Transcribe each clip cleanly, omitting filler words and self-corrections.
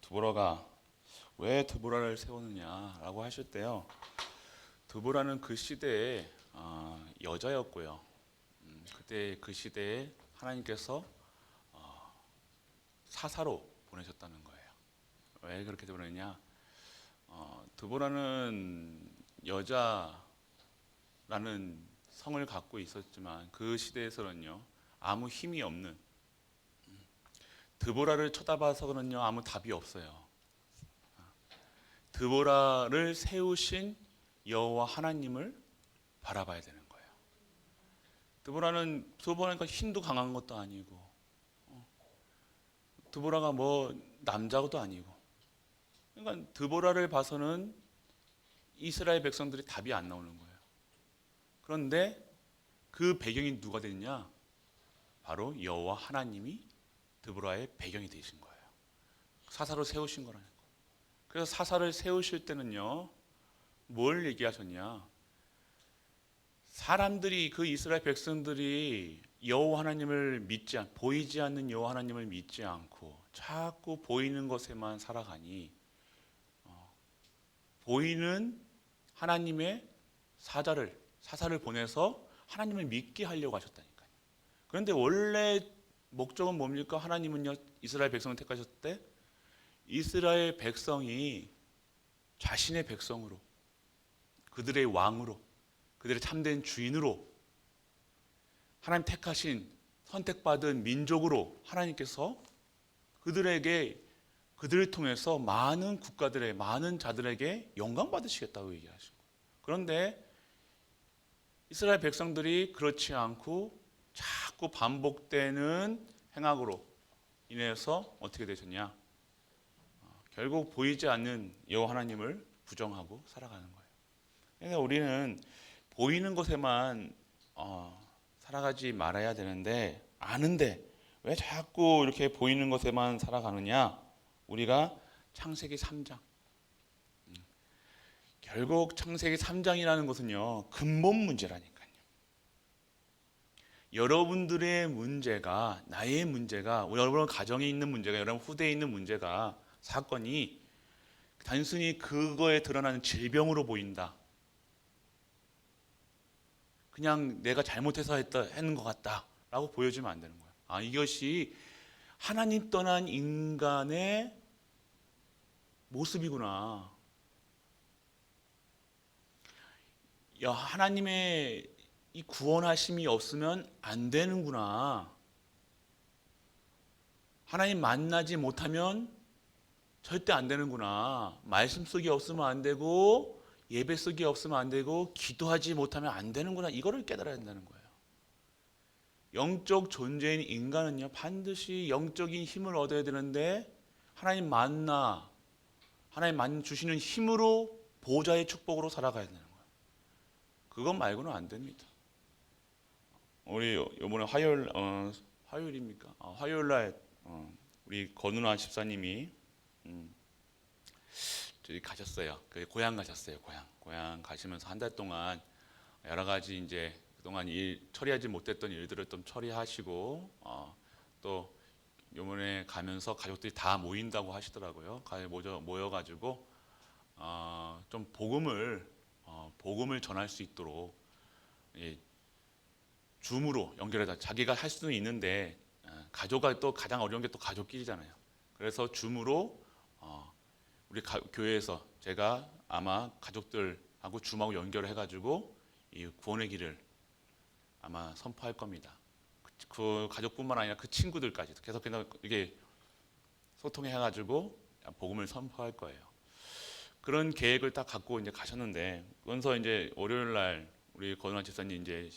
드보라가 왜 드보라를 세우느냐라고 하실 때요. 드보라는 그 시대에 여자였고요. 그때 그 시대에 하나님께서 사사로 보내셨다는 거예요. 왜 그렇게 되느냐? 드보라는 여자라는 성을 갖고 있었지만 그 시대에서는요 아무 힘이 없는, 드보라를 쳐다봐서는요 아무 답이 없어요. 드보라를 세우신 여호와 하나님을 바라봐야 되는 거예요. 드보라가 힘도 강한 것도 아니고, 드보라가 뭐 남자도 아니고, 그러니까 드보라를 봐서는 이스라엘 백성들이 답이 안 나오는 거예요. 그런데 그 배경이 누가 됐냐? 바로 여호와 하나님이 드보라의 배경이 되신 거예요. 사사로 세우신 거라는 거예요. 그래서 사사를 세우실 때는요, 뭘 얘기하셨냐? 사람들이, 그 이스라엘 백성들이 여호와 하나님을 보이지 않는 여호와 하나님을 믿지 않고 자꾸 보이는 것에만 살아가니 보이는 하나님의 사사를 보내서 하나님을 믿게 하려고 하셨다니까요. 그런데 원래 목적은 뭡니까? 하나님은요 이스라엘 백성을 택하셨을 때 이스라엘 백성이 자신의 백성으로, 그들의 왕으로, 그들의 참된 주인으로, 하나님 택하신 선택받은 민족으로 하나님께서 그들을 통해서 많은 국가들의 많은 자들에게 영광 받으시겠다고 얘기하신 거예요. 그런데 이스라엘 백성들이 그렇지 않고 자꾸 반복되는 행악으로 인해서 어떻게 되셨냐? 결국 보이지 않는 여호와 하나님을 부정하고 살아가는 거예요. 그러니까 우리는 보이는 것에만 살아가지 말아야 되는데, 아는데 왜 자꾸 이렇게 보이는 것에만 살아가느냐? 우리가 창세기 3장, 결국 창세기 3장이라는 것은요 근본 문제라니까요. 여러분들의 문제가, 나의 문제가, 여러분 가정에 있는 문제가, 여러분 후대에 있는 문제가, 사건이 단순히 그거에 드러나는 질병으로 보인다, 그냥 내가 잘못해서 했는 것 같다라고 보여주면 안 되는 거예요. 이것이 하나님 떠난 인간의 모습이구나. 하나님의 이 구원하심이 없으면 안 되는구나. 하나님 만나지 못하면 절대 안 되는구나. 말씀 속에 없으면 안 되고, 예배 속에 없으면 안 되고, 기도하지 못하면 안 되는구나. 이거를 깨달아야 된다는 거예요. 영적 존재인 인간은요 반드시 영적인 힘을 얻어야 되는데, 하나님 주시는 힘으로, 보좌의 축복으로 살아가야 되는 거예요. 그것 말고는 안 됩니다. 우리 이번에 화요일입니까? 화요일 날 우리 권은아 집사님이 저기 가셨어요. 고향 가셨어요. 고향 가시면서 한 달 동안 여러 가지 이제 그동안 처리하지 못했던 일들을 좀 처리하시고, 또 요번에 가면서 가족들이 다 모인다고 하시더라고요. 모여가지고 좀 복음을 전할 수 있도록 줌으로 연결해서, 자기가 할 수는 있는데 가족과 또 가장 어려운 게 또 가족끼리잖아요. 그래서 줌으로 우리 교회에서 제가 아마 가족들하고 줌하고 연결해가지고 이 구원의 길을 아마 선포할 겁니다. 그 가족뿐만 아니라 그 친구들까지도 계속 이게 소통해가지고 복음을 선포할 거예요. 그런 계획을 딱 갖고 이제 가셨는데, 그래서 이제 월요일 날 우리 권은아 집사님 이제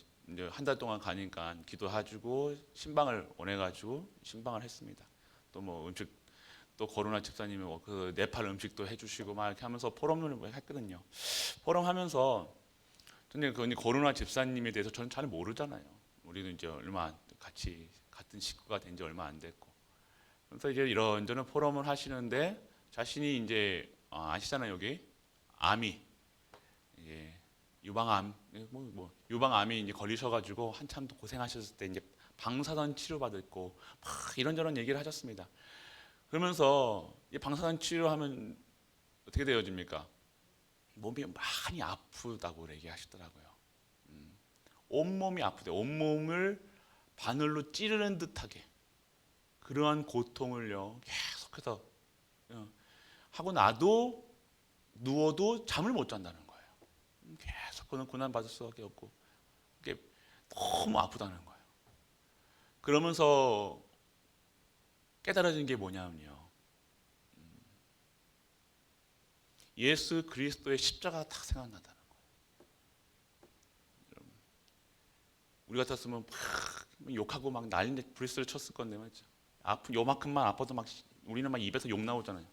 한 달 동안 가니까 기도해주고 신방을 원해가지고 신방을 했습니다. 또 뭐 음식, 또 권은아 집사님이 그 네팔 음식도 해주시고 막 이렇게 하면서 포럼을 했거든요. 포럼 하면서 근데 그 권은아 집사님에 대해서 저는 잘 모르잖아요. 우리는 이제 같이 같은 식구가 된 지 얼마 안 됐고, 그래서 이제 이런저런 포럼을 하시는데, 자신이 이제 아시잖아요. 여기 암이, 예, 유방암, 유방암이 이제 걸리셔가지고 한참 고생하셨을 때 이제 방사선 치료받았고 막 이런저런 얘기를 하셨습니다. 그러면서 이 방사선 치료하면 어떻게 되어집니까? 몸이 많이 아프다고 얘기하시더라고요. 온몸이 아프대. 온몸을 바늘로 찌르는 듯하게 그러한 고통을요 계속해서 하고 나도 누워도 잠을 못 잔다는 거예요. 계속 그는 고난 받을 수밖에 없고 그게 너무 아프다는 거예요. 그러면서 깨달아진 게 뭐냐면요, 예수 그리스도의 십자가가 딱 생각나다는 거예요. 우리 같았으면 막 욕하고 막 난리 브리스를 쳤을 건데 말이죠. 아픈 요만큼만 아파도 막 우리는 막 입에서 욕 나오잖아요.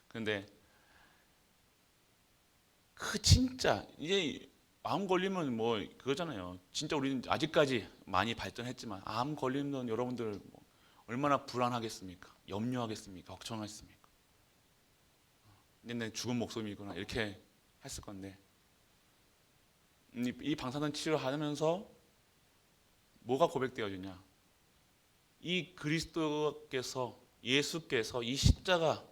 그런데 그 진짜 이제 암 걸리면 뭐 그거잖아요. 진짜 우리는 아직까지 많이 발전했지만 암 걸리면 여러분들 뭐 얼마나 불안하겠습니까? 염려하겠습니까? 걱정하겠습니까? 근데 내 죽은 목숨이구나 이렇게 했을 건데 이 방사선 치료하면서 뭐가 고백되어지냐? 이 그리스도께서 예수께서 이 십자가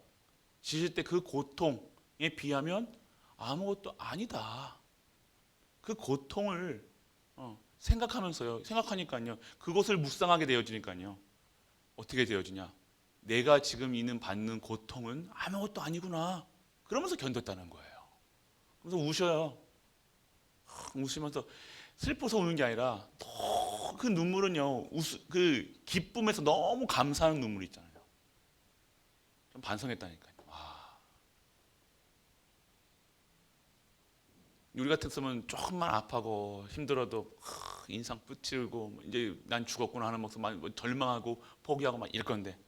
지실 때 그 고통에 비하면 아무것도 아니다. 그 고통을 생각하면서요. 생각하니까요. 그것을 묵상하게 되어지니까요. 어떻게 되어지냐? 내가 지금 받는 고통은 아무것도 아니구나. 그러면서 견뎠다는 거예요. 그래서 우셔요. 우시면서 슬퍼서 우는 게 아니라 그 눈물은요. 그 기쁨에서 너무 감사하는 눈물 있잖아요. 좀 반성했다니까요. 우리 같았으면 조금만 아파고 힘들어도 인상 뿌칠고 이제 난 죽었구나 하는 모습 막 절망하고 포기하고 막 이럴 건데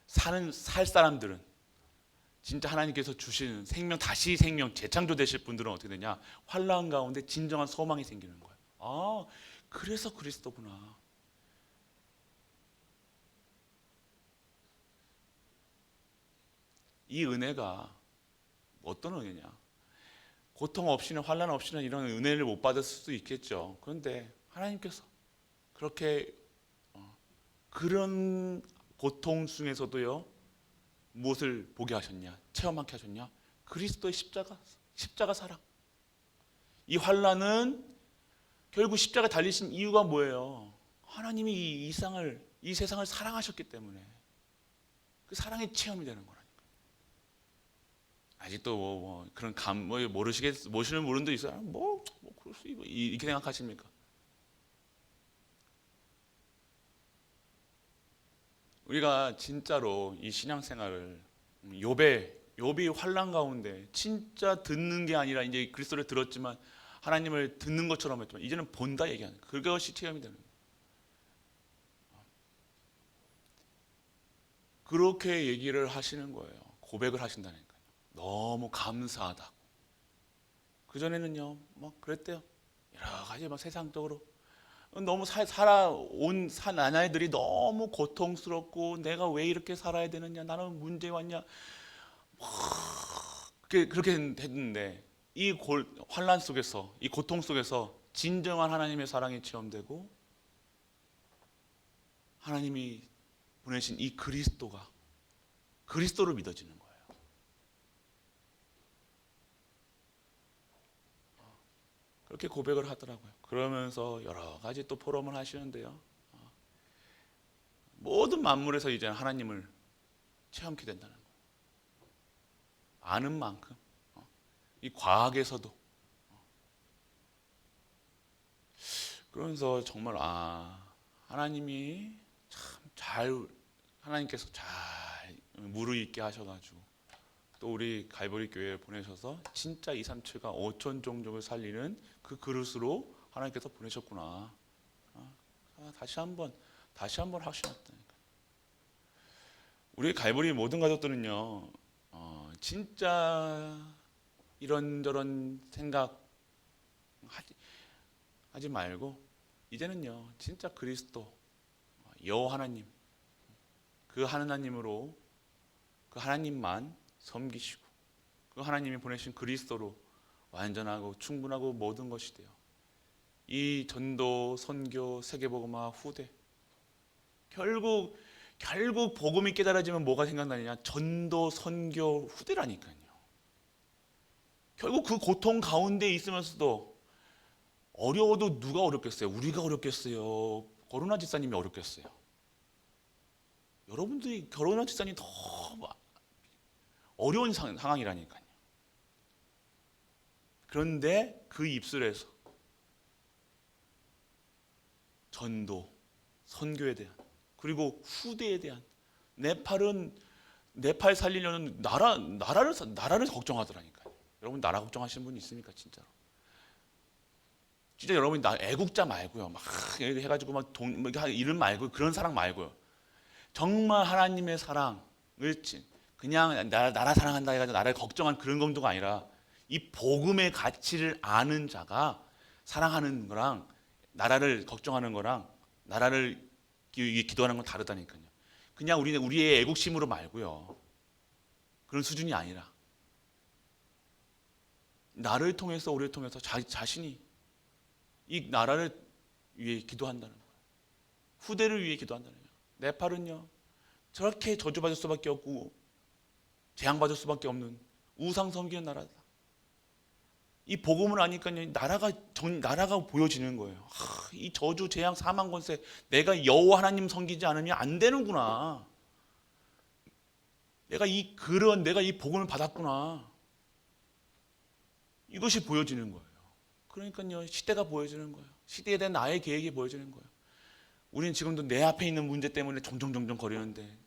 살 사람들은 진짜 하나님께서 주시는 생명 다시 생명 재창조되실 분들은 어떻게 되냐? 환난 가운데 진정한 소망이 생기는 거예요. 아, 그래서 그리스도구나. 이 은혜가 어떤 은혜냐? 고통 없이는 환난 없이는 이런 은혜를 못 받을 수도 있겠죠. 그런데 하나님께서 그렇게 그런 고통 중에서도요 무엇을 보게 하셨냐? 체험하게 하셨냐? 그리스도의 십자가 사랑. 이 환난은 결국 십자가 달리신 이유가 뭐예요? 하나님이 이 세상을 사랑하셨기 때문에 그 사랑의 체험이 되는 거라니까. 아직도 뭐 그런 모르시는 분도 있어요. 뭐 그럴 수 있고 이렇게 생각하십니까? 우리가 진짜로 이 신앙생활을 욥이 환난 가운데 진짜 듣는 게 아니라 이제 그리스도를 들었지만 하나님을 듣는 것처럼 했지만 이제는 본다 얘기하는 거예요. 그것이 체험이 되는 거예요. 그렇게 얘기를 하시는 거예요. 고백을 하신다니까요. 너무 감사하다고. 그전에는요, 막 그랬대요. 여러 가지 막 세상적으로 너무 살아온 나날들이 너무 고통스럽고 내가 왜 이렇게 살아야 되느냐, 나는 문제 왔냐, 그렇게 했는데 환란 속에서 이 고통 속에서 진정한 하나님의 사랑이 체험되고 하나님이 보내신 이 그리스도를 믿어지는 거예요. 그렇게 고백을 하더라고요. 그러면서 여러 가지 또 포럼을 하시는데요. 모든 만물에서 이제 하나님을 체험케 된다는 거예요. 아는 만큼 이 과학에서도 그러면서 정말 하나님이 하나님께서 잘 무르익게 하셔가지고 또 우리 갈보리 교회에 보내셔서 진짜 2, 3, 7가 5천 종족을 살리는 그 그릇으로 하나님께서 보내셨구나. 다시 한번 하시었다니까. 우리 갈보리 모든 가족들은요, 진짜 이런저런 생각 하지 말고 이제는요, 진짜 그리스도 여호와 하나님 그 하나님으로 그 하나님만 섬기시고 그 하나님이 보내신 그리스도로 완전하고 충분하고 모든 것이 돼요. 이 전도, 선교, 세계복음화 후대 결국 결국 복음이 깨달아지면 뭐가 생각나느냐? 전도, 선교, 후대라니까요. 결국 그 고통 가운데 있으면서도 어려워도 누가 어렵겠어요? 우리가 어렵겠어요? 거로나 집사님이 어렵겠어요? 여러분들이 거로나 집사님이 더 어려운 상황이라니까요. 그런데 그 입술에서 전도, 선교에 대한 그리고 후대에 대한 네팔 살리려는 나라를 걱정하더라니까요. 여러분 나라 걱정하시는 분 있습니까, 진짜로? 진짜 여러분이 나 애국자 말고요, 막 해가지고 막 이름 말고 그런 사랑 말고요. 정말 하나님의 사랑을 그냥 나라 사랑한다 해가지고 나라를 걱정한 그런 정도가 아니라 이 복음의 가치를 아는 자가 사랑하는 거랑 나라를 걱정하는 거랑 나라를 기도하는 건 다르다니까요. 그냥 우리의 애국심으로 말고요. 그런 수준이 아니라 나를 통해서 우리를 통해서 자신이 이 나라를 위해 기도한다는 거예요. 후대를 위해 기도한다는 거예요. 네팔은요. 저렇게 저주받을 수밖에 없고 재앙받을 수밖에 없는 우상 섬기는 나라다. 이 복음을 아니까요. 나라가 보여지는 거예요. 이 저주, 재앙, 사망, 권세 내가 여호와 하나님 섬기지 않으면 안 되는구나. 내가 이 복음을 받았구나. 이것이 보여지는 거예요. 그러니까요. 시대가 보여지는 거예요. 시대에 대한 나의 계획이 보여지는 거예요. 우리는 지금도 내 앞에 있는 문제 때문에 종종 거리는데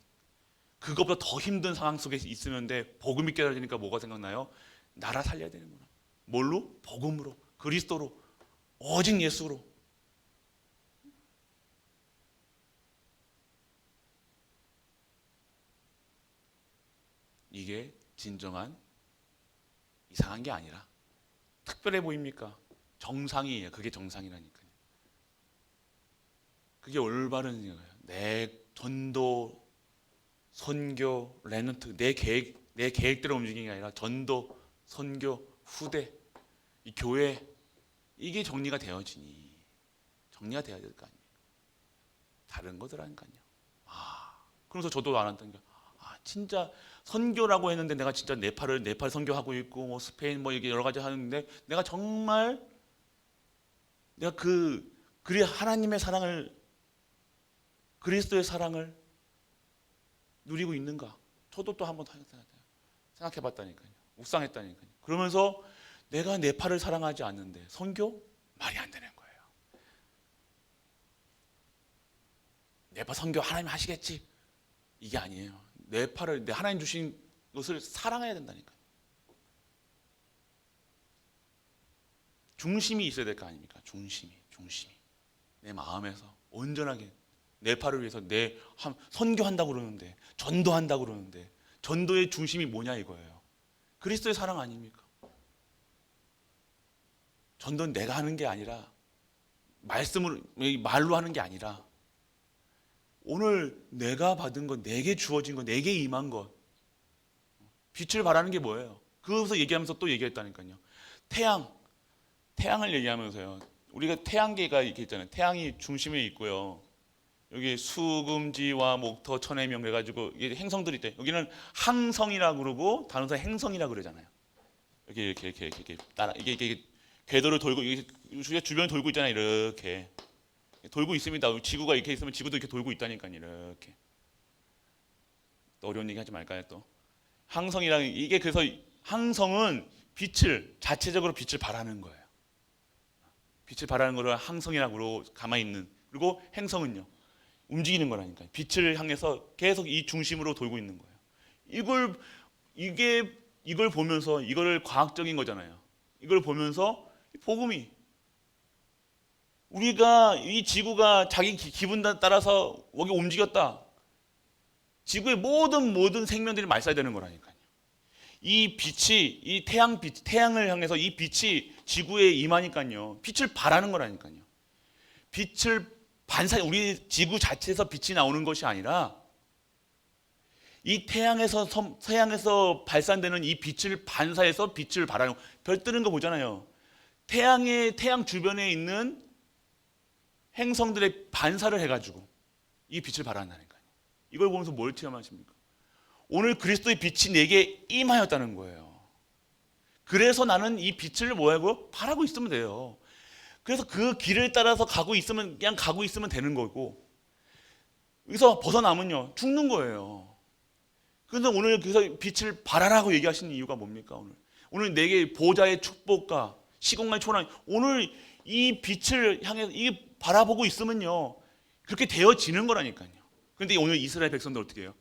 그것보다 더 힘든 상황 속에 있으면데 복음이 깨달으니까 뭐가 생각나요? 나라 살려야 되는구나. 뭘로? 복음으로, 그리스도로, 오직 예수로. 이게 진정한 이상한 게 아니라 특별해 보입니까? 정상이에요. 그게 정상이라니까요. 그게 올바른 거예요. 내 전도, 선교, 렘넌트 내 계획대로 움직이는 게 아니라 전도, 선교, 후대, 이 교회 이게 정리가 되어지니 정리가 돼야 될 거 아니에요. 다른 것들하니까요. 그래서 저도 알았던 게 진짜 선교라고 했는데 내가 진짜 네팔 선교하고 있고 뭐 스페인 뭐 이게 여러 가지 하는데 내가 정말 내가 그리 하나님의 사랑을 그리스도의 사랑을 누리고 있는가? 저도 또 한번 생각해봤다니까요. 묵상했다니까요. 그러면서 내가 네팔을 사랑하지 않는데 선교? 말이 안 되는 거예요. 네팔 선교 하나님 하시겠지? 이게 아니에요. 네팔을 하나님 주신 것을 사랑해야 된다니까요. 중심이 있어야 될 거 아닙니까? 중심이 내 마음에서 온전하게 네팔을 위해서 선교한다고 그러는데 전도한다고 그러는데 전도의 중심이 뭐냐 이거예요. 그리스도의 사랑 아닙니까? 전도는 내가 하는 게 아니라 말로 하는 게 아니라 오늘 내가 받은 것, 내게 주어진 것, 내게 임한 것 빛을 발하는 게 뭐예요? 그것을 얘기하면서 또 얘기했다니까요. 태양을 얘기하면서요. 우리가 태양계가 이렇게 있잖아요. 태양이 중심에 있고요. 여기 수금지와 목토 천해명 그래가지고 행성들이 있대. 여기는 항성이라고 그러고 다른 사람 행성이라고 그러잖아요. 여기 이렇게 이게 궤도를 돌고 주변에 돌고 있잖아요. 이렇게 돌고 있습니다. 지구가 이렇게 있으면 지구도 이렇게 돌고 있다니까요. 이렇게. 또 어려운 얘기 하지 말까요? 또 항성이랑 이게 그래서 항성은 자체적으로 빛을 발하는 거예요. 빛을 발하는 거를 항성이라고 가만히 있는. 그리고 행성은요. 움직이는 거라니까요. 빛을 향해서 계속 이 중심으로 돌고 있는 거예요. 이걸 보면서 이거를 과학적인 거잖아요. 이걸 보면서 복음이 우리가 이 지구가 자기 기분 따라서 여기 움직였다. 지구의 모든 생명들이 말살되는 거라니까요. 이 빛이 이 태양을 향해서 이 빛이 지구에 임하니까요. 빛을 발하는 거라니까요. 빛을 우리 지구 자체에서 빛이 나오는 것이 아니라 이 태양에서 발산되는 이 빛을 반사해서 빛을 발하는 별 뜨는 거 보잖아요. 태양 주변에 있는 행성들의 반사를 해가지고 이 빛을 발한다니까요. 이걸 보면서 뭘 체험하십니까? 오늘 그리스도의 빛이 내게 임하였다는 거예요. 그래서 나는 이 빛을 뭐하고 바라고 있으면 돼요. 그래서 그 길을 따라서 가고 있으면 그냥 가고 있으면 되는 거고, 여기서 벗어나면요 죽는 거예요. 그래서 오늘 그래서 빛을 발하라고 얘기하시는 이유가 뭡니까? 오늘 내게 보좌의 축복과 시공간의 초랑 오늘 이 빛을 향해 이 바라보고 있으면요 그렇게 되어지는 거라니까요. 그런데 오늘 이스라엘 백성들 어떻게 해요?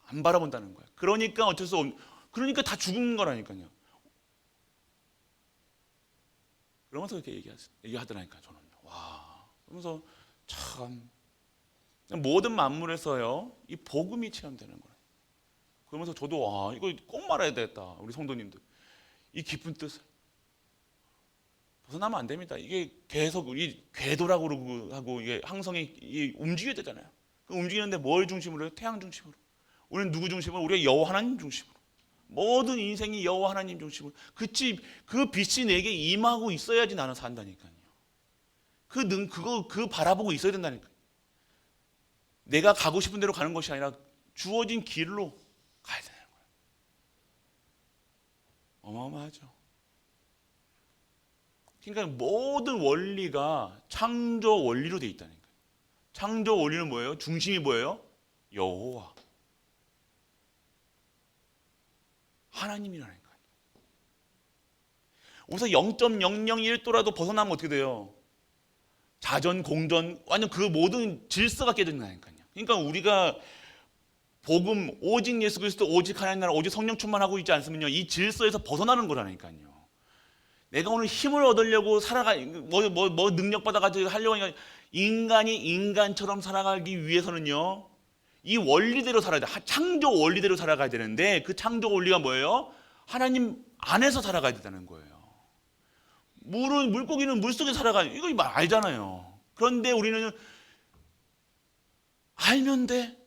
안 바라본다는 거예요. 그러니까 어쩔 수 없는, 그러니까 다 죽은 거라니까요. 그러면서 이렇게 얘기하더라니까. 저는 와, 그러면서 참 모든 만물에서요 이 복음이 체험되는 거예요. 그러면서 저도 이거 꼭 말해야 되겠다. 우리 성도님들 이 깊은 뜻을 벗어나면 안 됩니다. 이게 계속 이 궤도라고 그러고 하고 이게 항성이 움직여야 되잖아요. 그 움직이는데 뭘 중심으로 해요? 태양 중심으로. 우리는 누구 중심으로? 우리가 여호와 하나님 중심으로. 모든 인생이 여호와 하나님 중심으로. 그 빛이 내게 임하고 있어야지 나는 산다니까요. 그 바라보고 있어야 된다니까요. 내가 가고 싶은 대로 가는 것이 아니라 주어진 길로 가야 되는 거예요. 어마어마하죠. 그러니까 모든 원리가 창조 원리로 되어 있다니까요. 창조 원리는 뭐예요? 중심이 뭐예요? 여호와 하나님이라니까요. 우선 0.001도라도 벗어나면 어떻게 돼요? 자전, 공전, 완전 그 모든 질서가 깨진다니까요. 그러니까 우리가 복음, 오직 예수 그리스도, 오직 하나님 나라, 오직 성령 충만하고 있지 않으면요, 이 질서에서 벗어나는 거라니까요. 내가 오늘 힘을 얻으려고 뭐 능력 받아가지고 하려고 하니까 인간이 인간처럼 살아가기 위해서는요, 이 원리대로 살아야 돼. 창조 원리대로 살아가야 되는데 그 창조 원리가 뭐예요? 하나님 안에서 살아가야 된다는 거예요. 물고기는 물속에 살아가요. 이거 알잖아요. 그런데 우리는 알면 돼.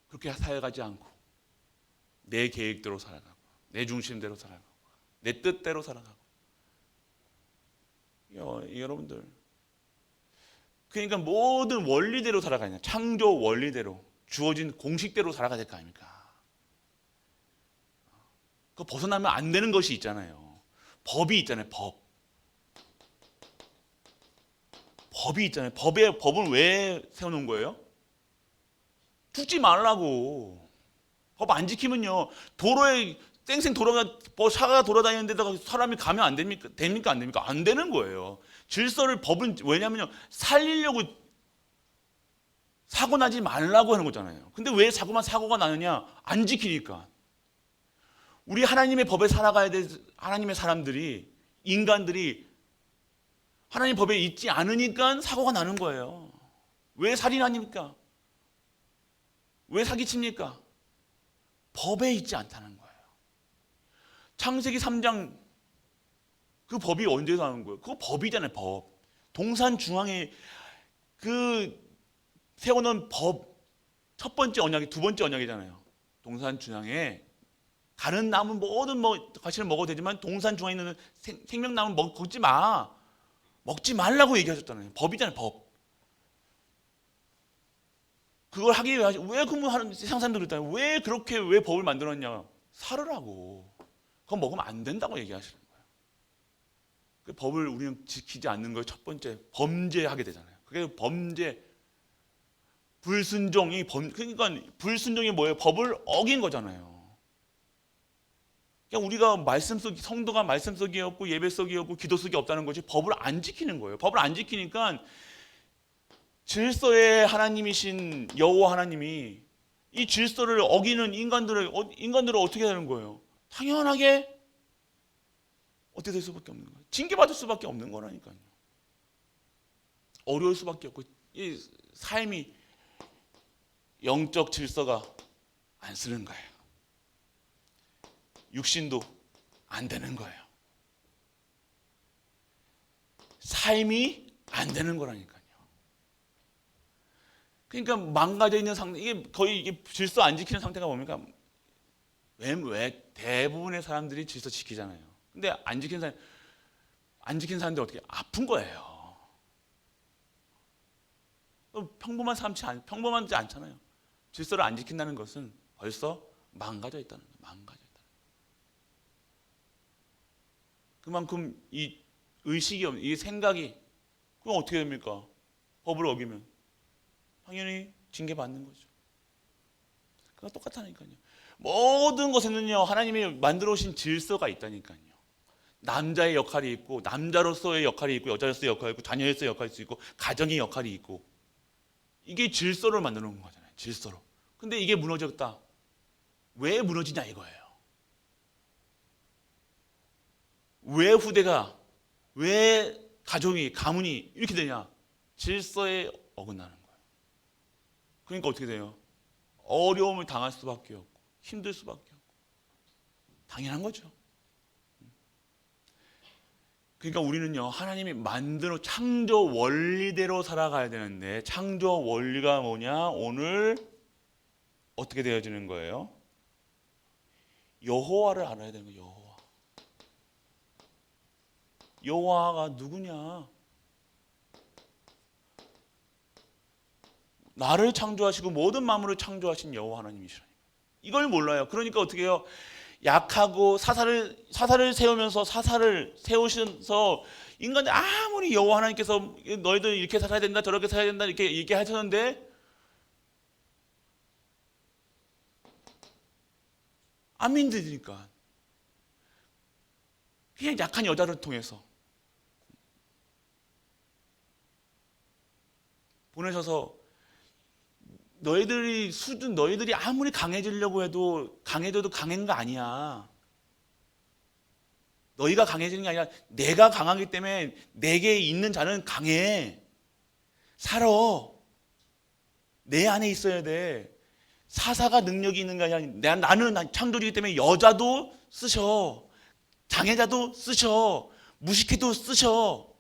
그렇게 살아가지 않고 내 계획대로 살아가고 내 중심대로 살아가고 내 뜻대로 살아가고. 여러분들, 그러니까 모든 원리대로 살아가야 돼요. 창조 원리대로 주어진 공식대로 살아가야 될 거 아닙니까? 그 벗어나면 안 되는 것이 있잖아요. 법이 있잖아요. 법이 있잖아요. 법은 왜 세워놓은 거예요? 죽지 말라고. 법 안 지키면요, 도로에 쌩쌩 차가 돌아다니는 데다가 사람이 가면 안 됩니까? 됩니까? 안 됩니까? 안 되는 거예요. 질서를, 법은 왜냐면요, 살리려고 사고 나지 말라고 하는 거잖아요. 근데 왜 사고가 나느냐? 안 지키니까. 우리 하나님의 법에 살아가야 될 하나님의 사람들이, 인간들이 하나님 법에 있지 않으니까 사고가 나는 거예요. 왜 살인합니까? 왜 사기칩니까? 법에 있지 않다는 거예요. 창세기 3장 그 법이 언제 나오는 거예요? 그거 법이잖아요. 법. 동산 중앙에 그 세워놓은 법, 첫 번째 언약이 두 번째 언약이잖아요. 동산 중앙에 다른 나무 모든 과실을 먹어도 되지만 동산 중앙에 있는 생명나무 먹지 마. 먹지 말라고 얘기하셨잖아요. 법이잖아요. 법. 그걸 하기 위해 왜 근무하는 세상 사람들이 있다. 왜 그렇게 왜 법을 만들었냐? 살으라고. 그거 먹으면 안 된다고 얘기하시는 거예요. 그 법을 우리는 지키지 않는 거예요. 첫 번째 범죄하게 되잖아요. 그게 범죄, 불순종이 그러니까 불순종이 뭐예요? 법을 어긴 거잖아요. 그러니까 우리가 말씀 속 성도가 말씀 속에 없고 예배 속에 없고 기도 속에 없다는 것이 법을 안 지키는 거예요. 법을 안 지키니까 질서의 하나님이신 여호와 하나님이 이 질서를 어기는 인간들을 어떻게 하는 거예요? 당연하게 어떻게 될 수밖에 없는 거예요. 징계받을 수밖에 없는 거라니까요. 어려울 수밖에 없고 이 삶이 영적 질서가 안 쓰는 거예요. 육신도 안 되는 거예요. 삶이 안 되는 거라니까요. 그러니까 망가져 있는 상태, 이게 질서 안 지키는 상태가 뭡니까? 왜 대부분의 사람들이 질서 지키잖아요. 근데 안 지키는 사람들 어떻게 아픈 거예요. 평범하지 않잖아요. 질서를 안 지킨다는 것은 벌써 망가져 있다는 거예요. 망가져 있다. 그만큼 이 의식이 없는, 이 생각이, 그럼 어떻게 됩니까? 법을 어기면 당연히 징계받는 거죠. 그거 똑같다니까요. 모든 것에는요, 하나님이 만들어 오신 질서가 있다니까요. 남자의 역할이 있고, 남자로서의 역할이 있고, 여자로서의 역할이 있고, 자녀로서의 역할이 있고, 가정의 역할이 있고, 이게 질서를 만들어 놓은 거잖아요. 질서로. 근데 이게 무너졌다. 왜 무너지냐 이거예요. 왜 후대가, 왜 가정이, 가문이 이렇게 되냐? 질서에 어긋나는 거예요. 그러니까 어떻게 돼요? 어려움을 당할 수밖에 없고, 힘들 수밖에 없고. 당연한 거죠. 그러니까 우리는요, 하나님이 만들어 창조 원리대로 살아가야 되는데, 창조 원리가 뭐냐? 오늘 어떻게 되어지는 거예요? 여호와를 알아야 되는 거예요. 여호와. 여호와가 누구냐? 나를 창조하시고 모든 만물을 창조하신 여호와 하나님이시라니까. 이걸 몰라요. 그러니까 어떻게 해요? 약하고 사사를 세우셔서 인간들 아무리 여호와 하나님께서 너희들 이렇게 살아야 된다, 저렇게 살아야 된다 이렇게 얘기하셨는데 안 믿으니까 그냥 약한 여자를 통해서 보내셔서 너희들이 아무리 강해지려고 해도 강해져도 강한 거 아니야. 너희가 강해지는 게 아니라 내가 강하기 때문에 내게 있는 자는 강해. 살아. 내 안에 있어야 돼. 사사가 능력이 있는 게 아니라 나는 창조주이기 때문에 여자도 쓰셔. 장애자도 쓰셔. 무식해도 쓰셔.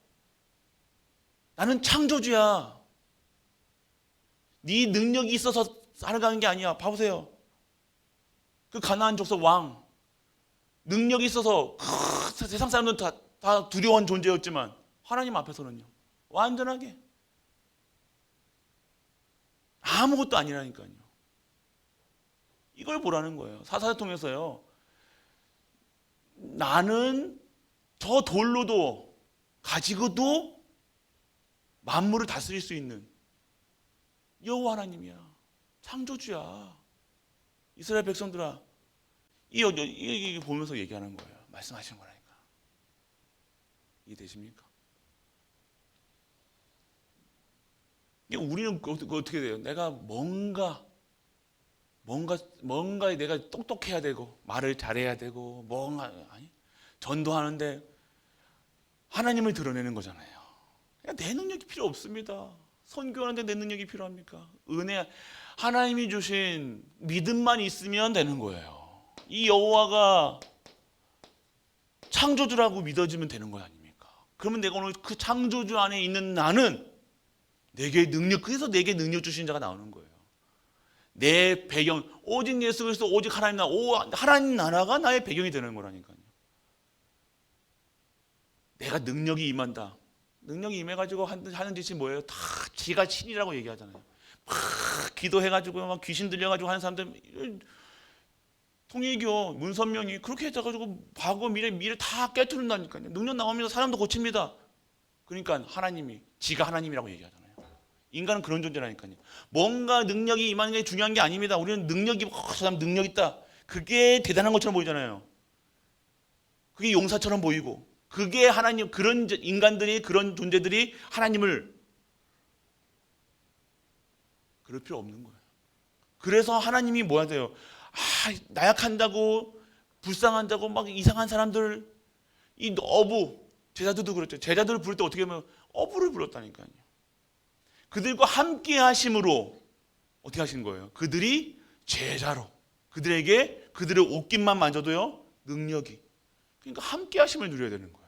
나는 창조주야. 네 능력이 있어서 살아가는 게 아니야. 봐보세요. 그 가나안 족속 왕 능력이 있어서 세상 사람들은 다 두려운 존재였지만 하나님 앞에서는요 완전하게 아무것도 아니라니까요. 이걸 보라는 거예요. 사사를 통해서요. 나는 저 돌로도 가지고도 만물을 다스릴 수 있는 여호와 하나님이야. 창조주야. 이스라엘 백성들아, 이 보면서 얘기하는 거예요. 말씀하시는 거라니까. 이해되십니까? 우리는 어떻게 돼요? 내가 뭔가 내가 똑똑해야 되고 말을 잘해야 되고 아니 전도하는데 하나님을 드러내는 거잖아요. 내 능력이 필요 없습니다. 선교하는데 내 능력이 필요합니까? 은혜, 하나님이 주신 믿음만 있으면 되는 거예요. 이 여호와가 창조주라고 믿어지면 되는 거 아닙니까? 그러면 내가 오늘 그 창조주 안에 있는 나는 그래서 내게 능력 주신 자가 나오는 거예요. 내 배경, 오직 예수 그리스도, 오직 하나님 나라가 나의 배경이 되는 거라니까요. 내가 능력이 임한다. 능력이 임해가지고 하는 짓이 뭐예요? 다 지가 신이라고 얘기하잖아요. 막 기도해가지고 막 귀신 들려가지고 하는 사람들, 통일교 문선명이 그렇게 해가지고 과거 미래 다 깨트린다니까요. 능력 나오면서 사람도 고칩니다. 그러니까 하나님이 지가 하나님이라고 얘기하잖아요. 인간은 그런 존재라니까요. 뭔가 능력이 임하는 게 중요한 게 아닙니다. 우리는 능력이 저 사람 능력 있다. 그게 대단한 것처럼 보이잖아요. 그게 용사처럼 보이고. 그게 하나님, 그런 인간들이, 그런 존재들이 하나님을 그럴 필요 없는 거예요. 그래서 하나님이 뭐 하세요? 나약한다고, 불쌍한다고, 막 이상한 사람들, 이 어부, 제자들도 그렇죠. 제자들을 부를 때 어떻게 하면 어부를 불렀다니까요. 그들과 함께 하심으로 어떻게 하신 거예요? 그들이 제자로, 그들의 옷깃만 만져도요, 능력이. 그러니까 함께 하심을 누려야 되는 거예요.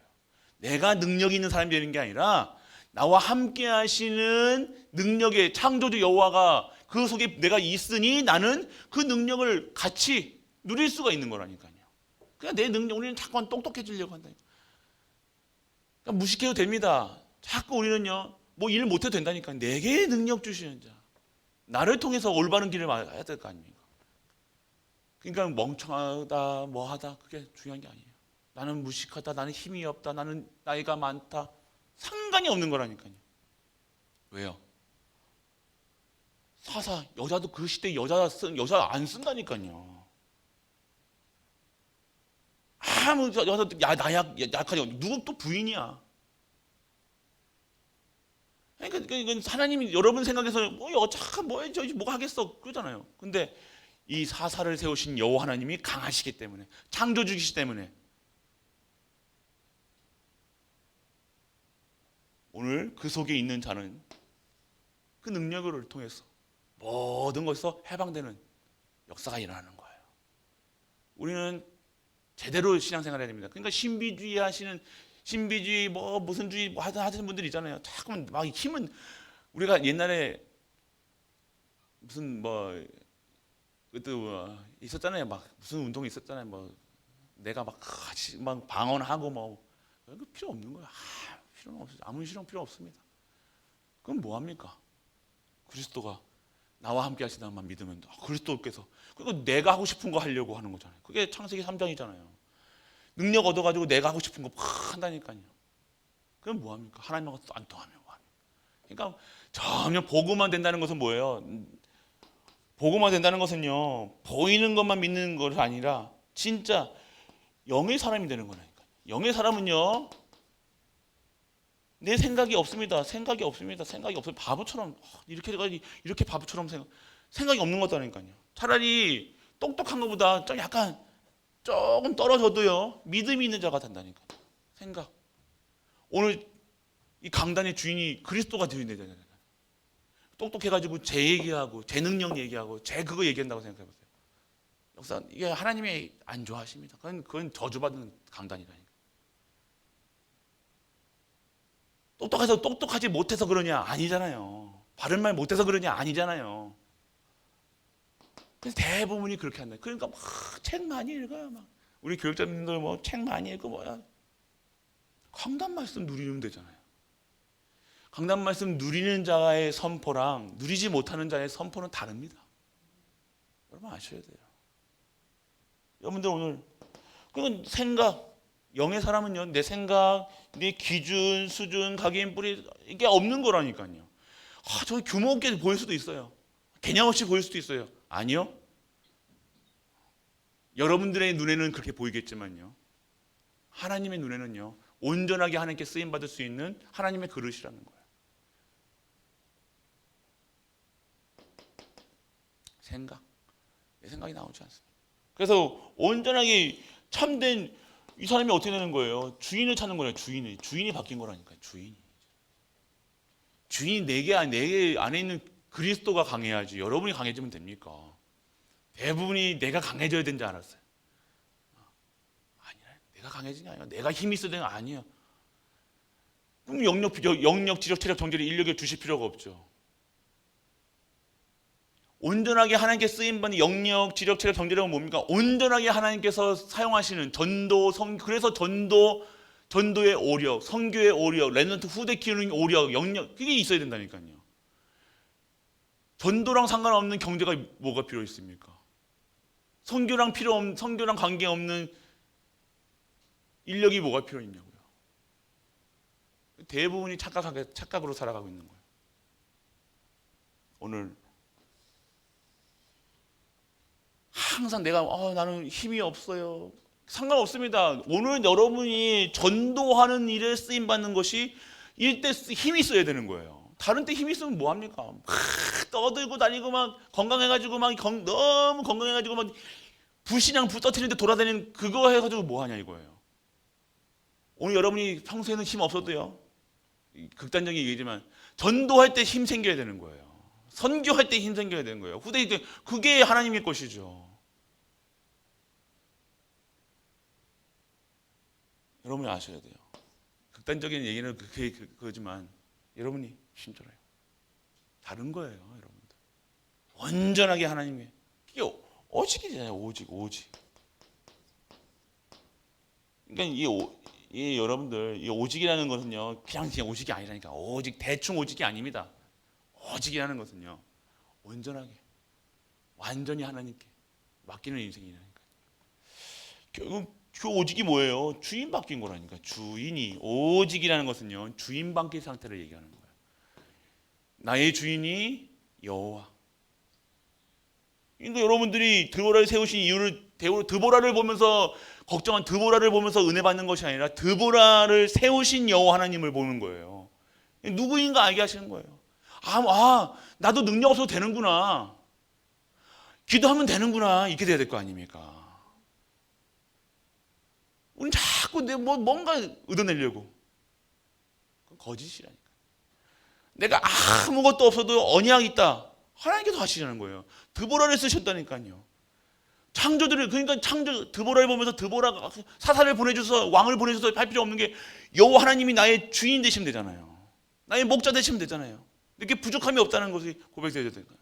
내가 능력이 있는 사람이 되는 게 아니라 나와 함께 하시는 능력의 창조주 여호와가 그 속에 내가 있으니 나는 그 능력을 같이 누릴 수가 있는 거라니까요. 그러니까 내 능력, 우리는 자꾸 똑똑해지려고 한다니까. 그러니까 무식해도 됩니다. 자꾸 우리는요 뭐 일 못해도 된다니까. 내게 능력 주시는 자, 나를 통해서 올바른 길을 해야 될 거 아닙니까? 그러니까 멍청하다 뭐하다 그게 중요한 게 아니에요. 나는 무식하다, 나는 힘이 없다, 나는 나이가 많다, 상관이 없는 거라니까요. 왜요? 사사 여자도 그 시대 여자 안 쓴다니까요. 아무 여자도 약하죠. 누구 또 부인이야. 그러니까 이건 하나님이 여러분 생각에서 뭐 여자가 뭐해 저기 뭐가 하겠어 그러잖아요. 근데 이 사사를 세우신 여호와 하나님이 강하시기 때문에, 창조주이시기 때문에 오늘 그 속에 있는 자는 그 능력을 통해서 모든 것에서 해방되는 역사가 일어나는 거예요. 우리는 제대로 신앙생활해야 됩니다. 그러니까 신비주의 뭐 무슨 주의 뭐 하시는 분들 있잖아요. 자꾸만 막 힘은 우리가 옛날에 무슨 뭐 그것도 뭐 있었잖아요. 막 무슨 운동이 있었잖아요. 뭐 내가 막 같이 막 방언하고 뭐 그 필요 없는 거야. 필요는 없어요. 아무 실험 필요 없습니다. 그럼 뭐 합니까? 그리스도가 나와 함께 하시다만 믿으면 그리스도께서 그리고 내가 하고 싶은 거 하려고 하는 거잖아요. 그게 창세기 3장이잖아요. 능력 얻어가지고 내가 하고 싶은 거 팍 한다니까요. 그럼 뭐 합니까? 하나님하고 안 통하면 뭐 합니까? 그러니까 전혀 보고만 된다는 것은 뭐예요? 보고만 된다는 것은요, 보이는 것만 믿는 것이 아니라 진짜 영의 사람이 되는 거라니까. 영의 사람은요, 내 생각이 없습니다. 생각이 없습니다. 생각이 없어요. 바보처럼 이렇게 바보처럼 생각이 없는 것도아니까요. 차라리 똑똑한 것보다 좀 약간 조금 떨어져도요 믿음이 있는 자가 된다니까. 생각. 오늘 이 강단의 주인이 그리스도가 되어야 되잖아요. 똑똑해가지고 제 얘기하고 제 능력 얘기하고 제 그거 얘기한다고 생각해보세요. 역사 이게 하나님이 안 좋아하십니다. 그건 저주받는 강단이라니까. 똑똑해서 똑똑하지 못해서 그러냐 아니잖아요. 바른 말 못해서 그러냐 아니잖아요. 그래서 대부분이 그렇게 한다. 그러니까 막 책 많이 읽어요. 막 우리 교육자님들 뭐 책 많이 읽고 뭐야. 강단 말씀 누리면 되잖아요. 강단 말씀 누리는 자의 선포랑 누리지 못하는 자의 선포는 다릅니다. 여러분 아셔야 돼요. 여러분들 오늘 그건 생각, 영의 사람은요 내 생각, 내 기준, 수준, 각인, 뿌리 이게 없는 거라니까요. 저 규모 없게 보일 수도 있어요. 개념 없이 보일 수도 있어요. 아니요. 여러분들의 눈에는 그렇게 보이겠지만요. 하나님의 눈에는요. 온전하게 하나님께 쓰임 받을 수 있는 하나님의 그릇이라는 거예요. 내 생각이 나오지 않습니다. 그래서 온전하게 참된 이 사람이 어떻게 되는 거예요? 주인을 찾는 거예요. 주인이 바뀐 거라니까요. 주인이 내 안에 있는 그리스도가 강해야지 여러분이 강해지면 됩니까? 대부분이 내가 강해져야 되는 줄 알았어요. 아니라 내가 강해지냐 아니라 내가 힘이 있어야 되는 거 아니에요. 그럼 영역, 지력, 체력, 정제를 인력에 주실 필요가 없죠. 온전하게 하나님께 쓰임받는 영역, 지력, 체력, 정제력은 뭡니까? 온전하게 하나님께서 사용하시는 전도, 그래서 전도의 오력, 선교의 오력, 렘넌트 후대 키우는 오력, 영역 그게 있어야 된다니까요. 전도랑 상관없는 경제가 뭐가 필요 있습니까? 선교랑 관계없는 인력이 뭐가 필요 있냐고요. 대부분이 착각으로 살아가고 있는 거예요. 오늘 항상 나는 힘이 없어요. 상관없습니다. 오늘 여러분이 전도하는 일에 쓰임 받는 것이 일때 힘이 있어야 되는 거예요. 다른 때 힘이 있으면 뭐 합니까? 막 떠들고 다니고 막 건강해가지고 너무 건강해가지고 막 불신앙 불 떠트리는데 돌아다니는 그거 해가지고 뭐 하냐 이거예요. 오늘 여러분이 평소에는 힘 없어도요. 극단적인 얘기지만 전도할 때 힘 생겨야 되는 거예요. 선교할 때 힘 생겨야 되는 거예요. 후대 때 그게 하나님의 것이죠. 여러분이 아셔야 돼요. 극단적인 얘기는 그거지만 여러분이 힘들어요. 다른 거예요, 여러분들. 온전하게 하나님의 이게 오직이잖아요. 오직. 그러니까 이 여러분들 이 오직이라는 것은요 그냥 오직이 아니라니까. 오직 대충 오직이 아닙니다. 오직이라는 것은요 온전하게 완전히 하나님께 맡기는 인생이라니까. 결국 그 오직이 뭐예요? 주인 바뀐 거라니까. 주인이 오직이라는 것은요 주인 바뀐 상태를 얘기하는 거예요. 나의 주인이 여호와. 그러니까 여러분들이 드보라를 세우신 이유를 드보라를 보면서 걱정한 드보라를 보면서 은혜 받는 것이 아니라 드보라를 세우신 여호와 하나님을 보는 거예요. 누구인가 알게 하시는 거예요. 나도 능력 없어도 되는구나. 기도하면 되는구나. 이렇게 돼야 될 거 아닙니까? 우린 자꾸 뭔가 얻어내려고. 그건 거짓이라니까. 내가 아무것도 없어도 언약 있다. 하나님께서 하시자는 거예요. 드보라를 쓰셨다니까요. 창조들을 그러니까 드보라를 보면서 드보라가 사사를 보내줘서 왕을 보내줘서 할 필요 없는 게 여호와 하나님이 나의 주인 되시면 되잖아요. 나의 목자 되시면 되잖아요. 이렇게 부족함이 없다는 것이 고백되어야 될까요?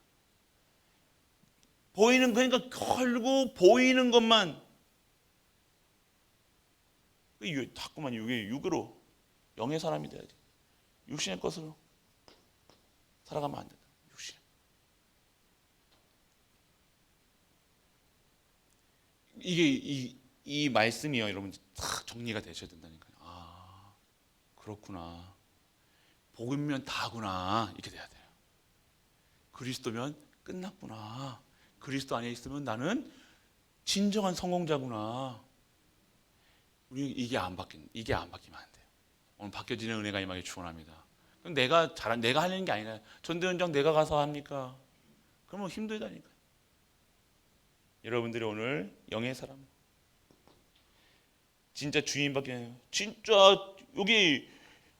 그러니까 결국 보이는 것만 자꾸만 육으로 영의 사람이 돼야지. 육신의 것으로 살아가면 안 된다. 육신. 이 말씀이요, 여러분 다 정리가 되셔야 된다니까요. 그렇구나. 복음이면 다구나. 이렇게 돼야 돼요. 그리스도면 끝났구나. 그리스도 안에 있으면 나는 진정한 성공자구나. 우리 이게 안 바뀌면 안 돼요. 오늘 바뀌어지는 은혜가 임하게 축원합니다. 내가 하는 게 아니라 전도연장 내가 가서 합니까? 그러면 힘들다니까. 여러분들이 오늘 영의 사람, 진짜 주인 바뀌어요. 진짜 여기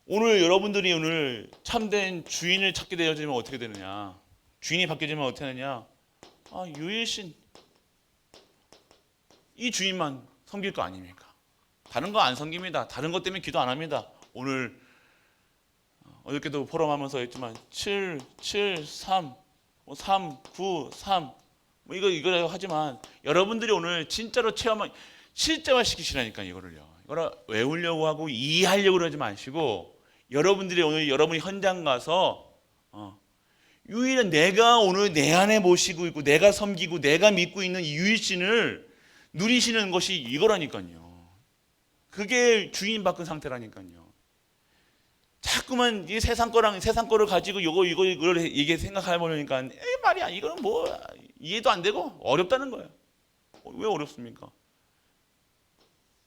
오늘 여러분들이 오늘 참된 주인을 찾게 되어지면 어떻게 되느냐? 주인이 바뀌어지면 어떻게 되느냐? 유일신 이 주인만 섬길 거 아닙니까? 다른 거 안 섬깁니다. 다른 것 때문에 기도 안 합니다. 오늘 어저께도 포럼하면서 했지만 7, 7, 3, 3, 9, 3 이거 하지만 여러분들이 오늘 진짜로 실제화시키시라니까 이거를 외우려고 하고 이해하려고 그러지 마시고 여러분들이 오늘 여러분이 현장 가서 유일한 내가 오늘 내 안에 모시고 있고 내가 섬기고 내가 믿고 있는 이 유일신을 누리시는 것이 이거라니까요. 그게 주인 바꾼 상태라니까요. 자꾸만 이 세상 거를 가지고 이걸 이게 생각해 보니까 말이야 이거는 뭐 이해도 안 되고 어렵다는 거예요. 왜 어렵습니까?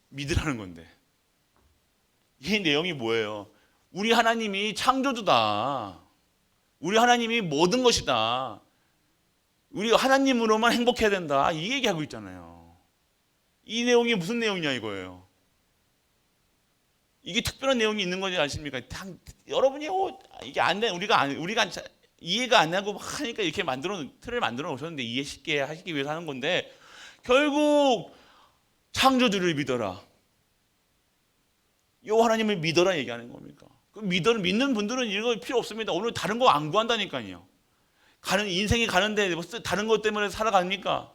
믿으라는 건데. 이 내용이 뭐예요? 우리 하나님이 창조주다. 우리 하나님이 모든 것이다. 우리 하나님으로만 행복해야 된다. 이 얘기하고 있잖아요. 이 내용이 무슨 내용이냐 이거예요. 이게 특별한 내용이 있는 건지 아십니까? 여러분이 이게 안 돼, 우리가 이해가 안 나고 하니까 이렇게 틀을 만들어 놓으셨는데 이해 쉽게 하시기 위해서 하는 건데 결국 창조주를 믿어라. 요 하나님을 믿어라 얘기하는 겁니까? 믿는 분들은 이거 필요 없습니다. 오늘 다른 거 안 구한다니까요. 인생이 가는데 다른 것 때문에 살아갑니까?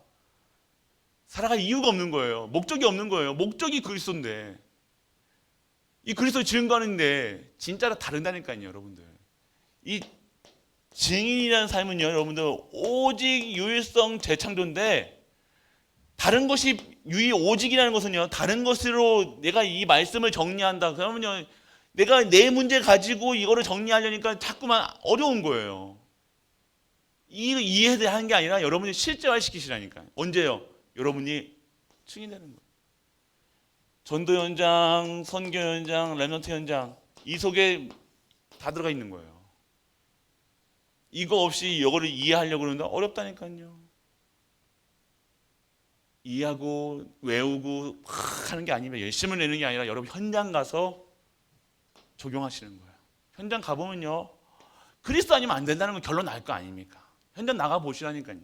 살아갈 이유가 없는 거예요. 목적이 없는 거예요. 목적이 그리스도인데. 이 그리스도 증거하는데 진짜로 다르다니까요, 여러분들. 이 증인이라는 삶은요, 여러분들 오직 유일성 재창조인데 다른 것이 오직이라는 것은요, 다른 것으로 내가 이 말씀을 정리한다. 그러면요, 내가 내 문제 가지고 이거를 정리하려니까 자꾸만 어려운 거예요. 이해해야 하는 게 아니라 여러분이 실제화시키시라니까요. 언제요? 여러분이 증인되는 거예요. 전도 현장, 선교 현장, 렘넌트 현장 이 속에 다 들어가 있는 거예요. 이거 없이 이거를 이해하려고 그러는데 어렵다니까요. 이해하고 외우고 하는 게 아니면 열심을 내는 게 아니라 여러분 현장 가서 적용하시는 거예요. 현장 가보면요, 그리스도 아니면 안 된다는 건 결론 날 거 아닙니까? 현장 나가 보시라니까요.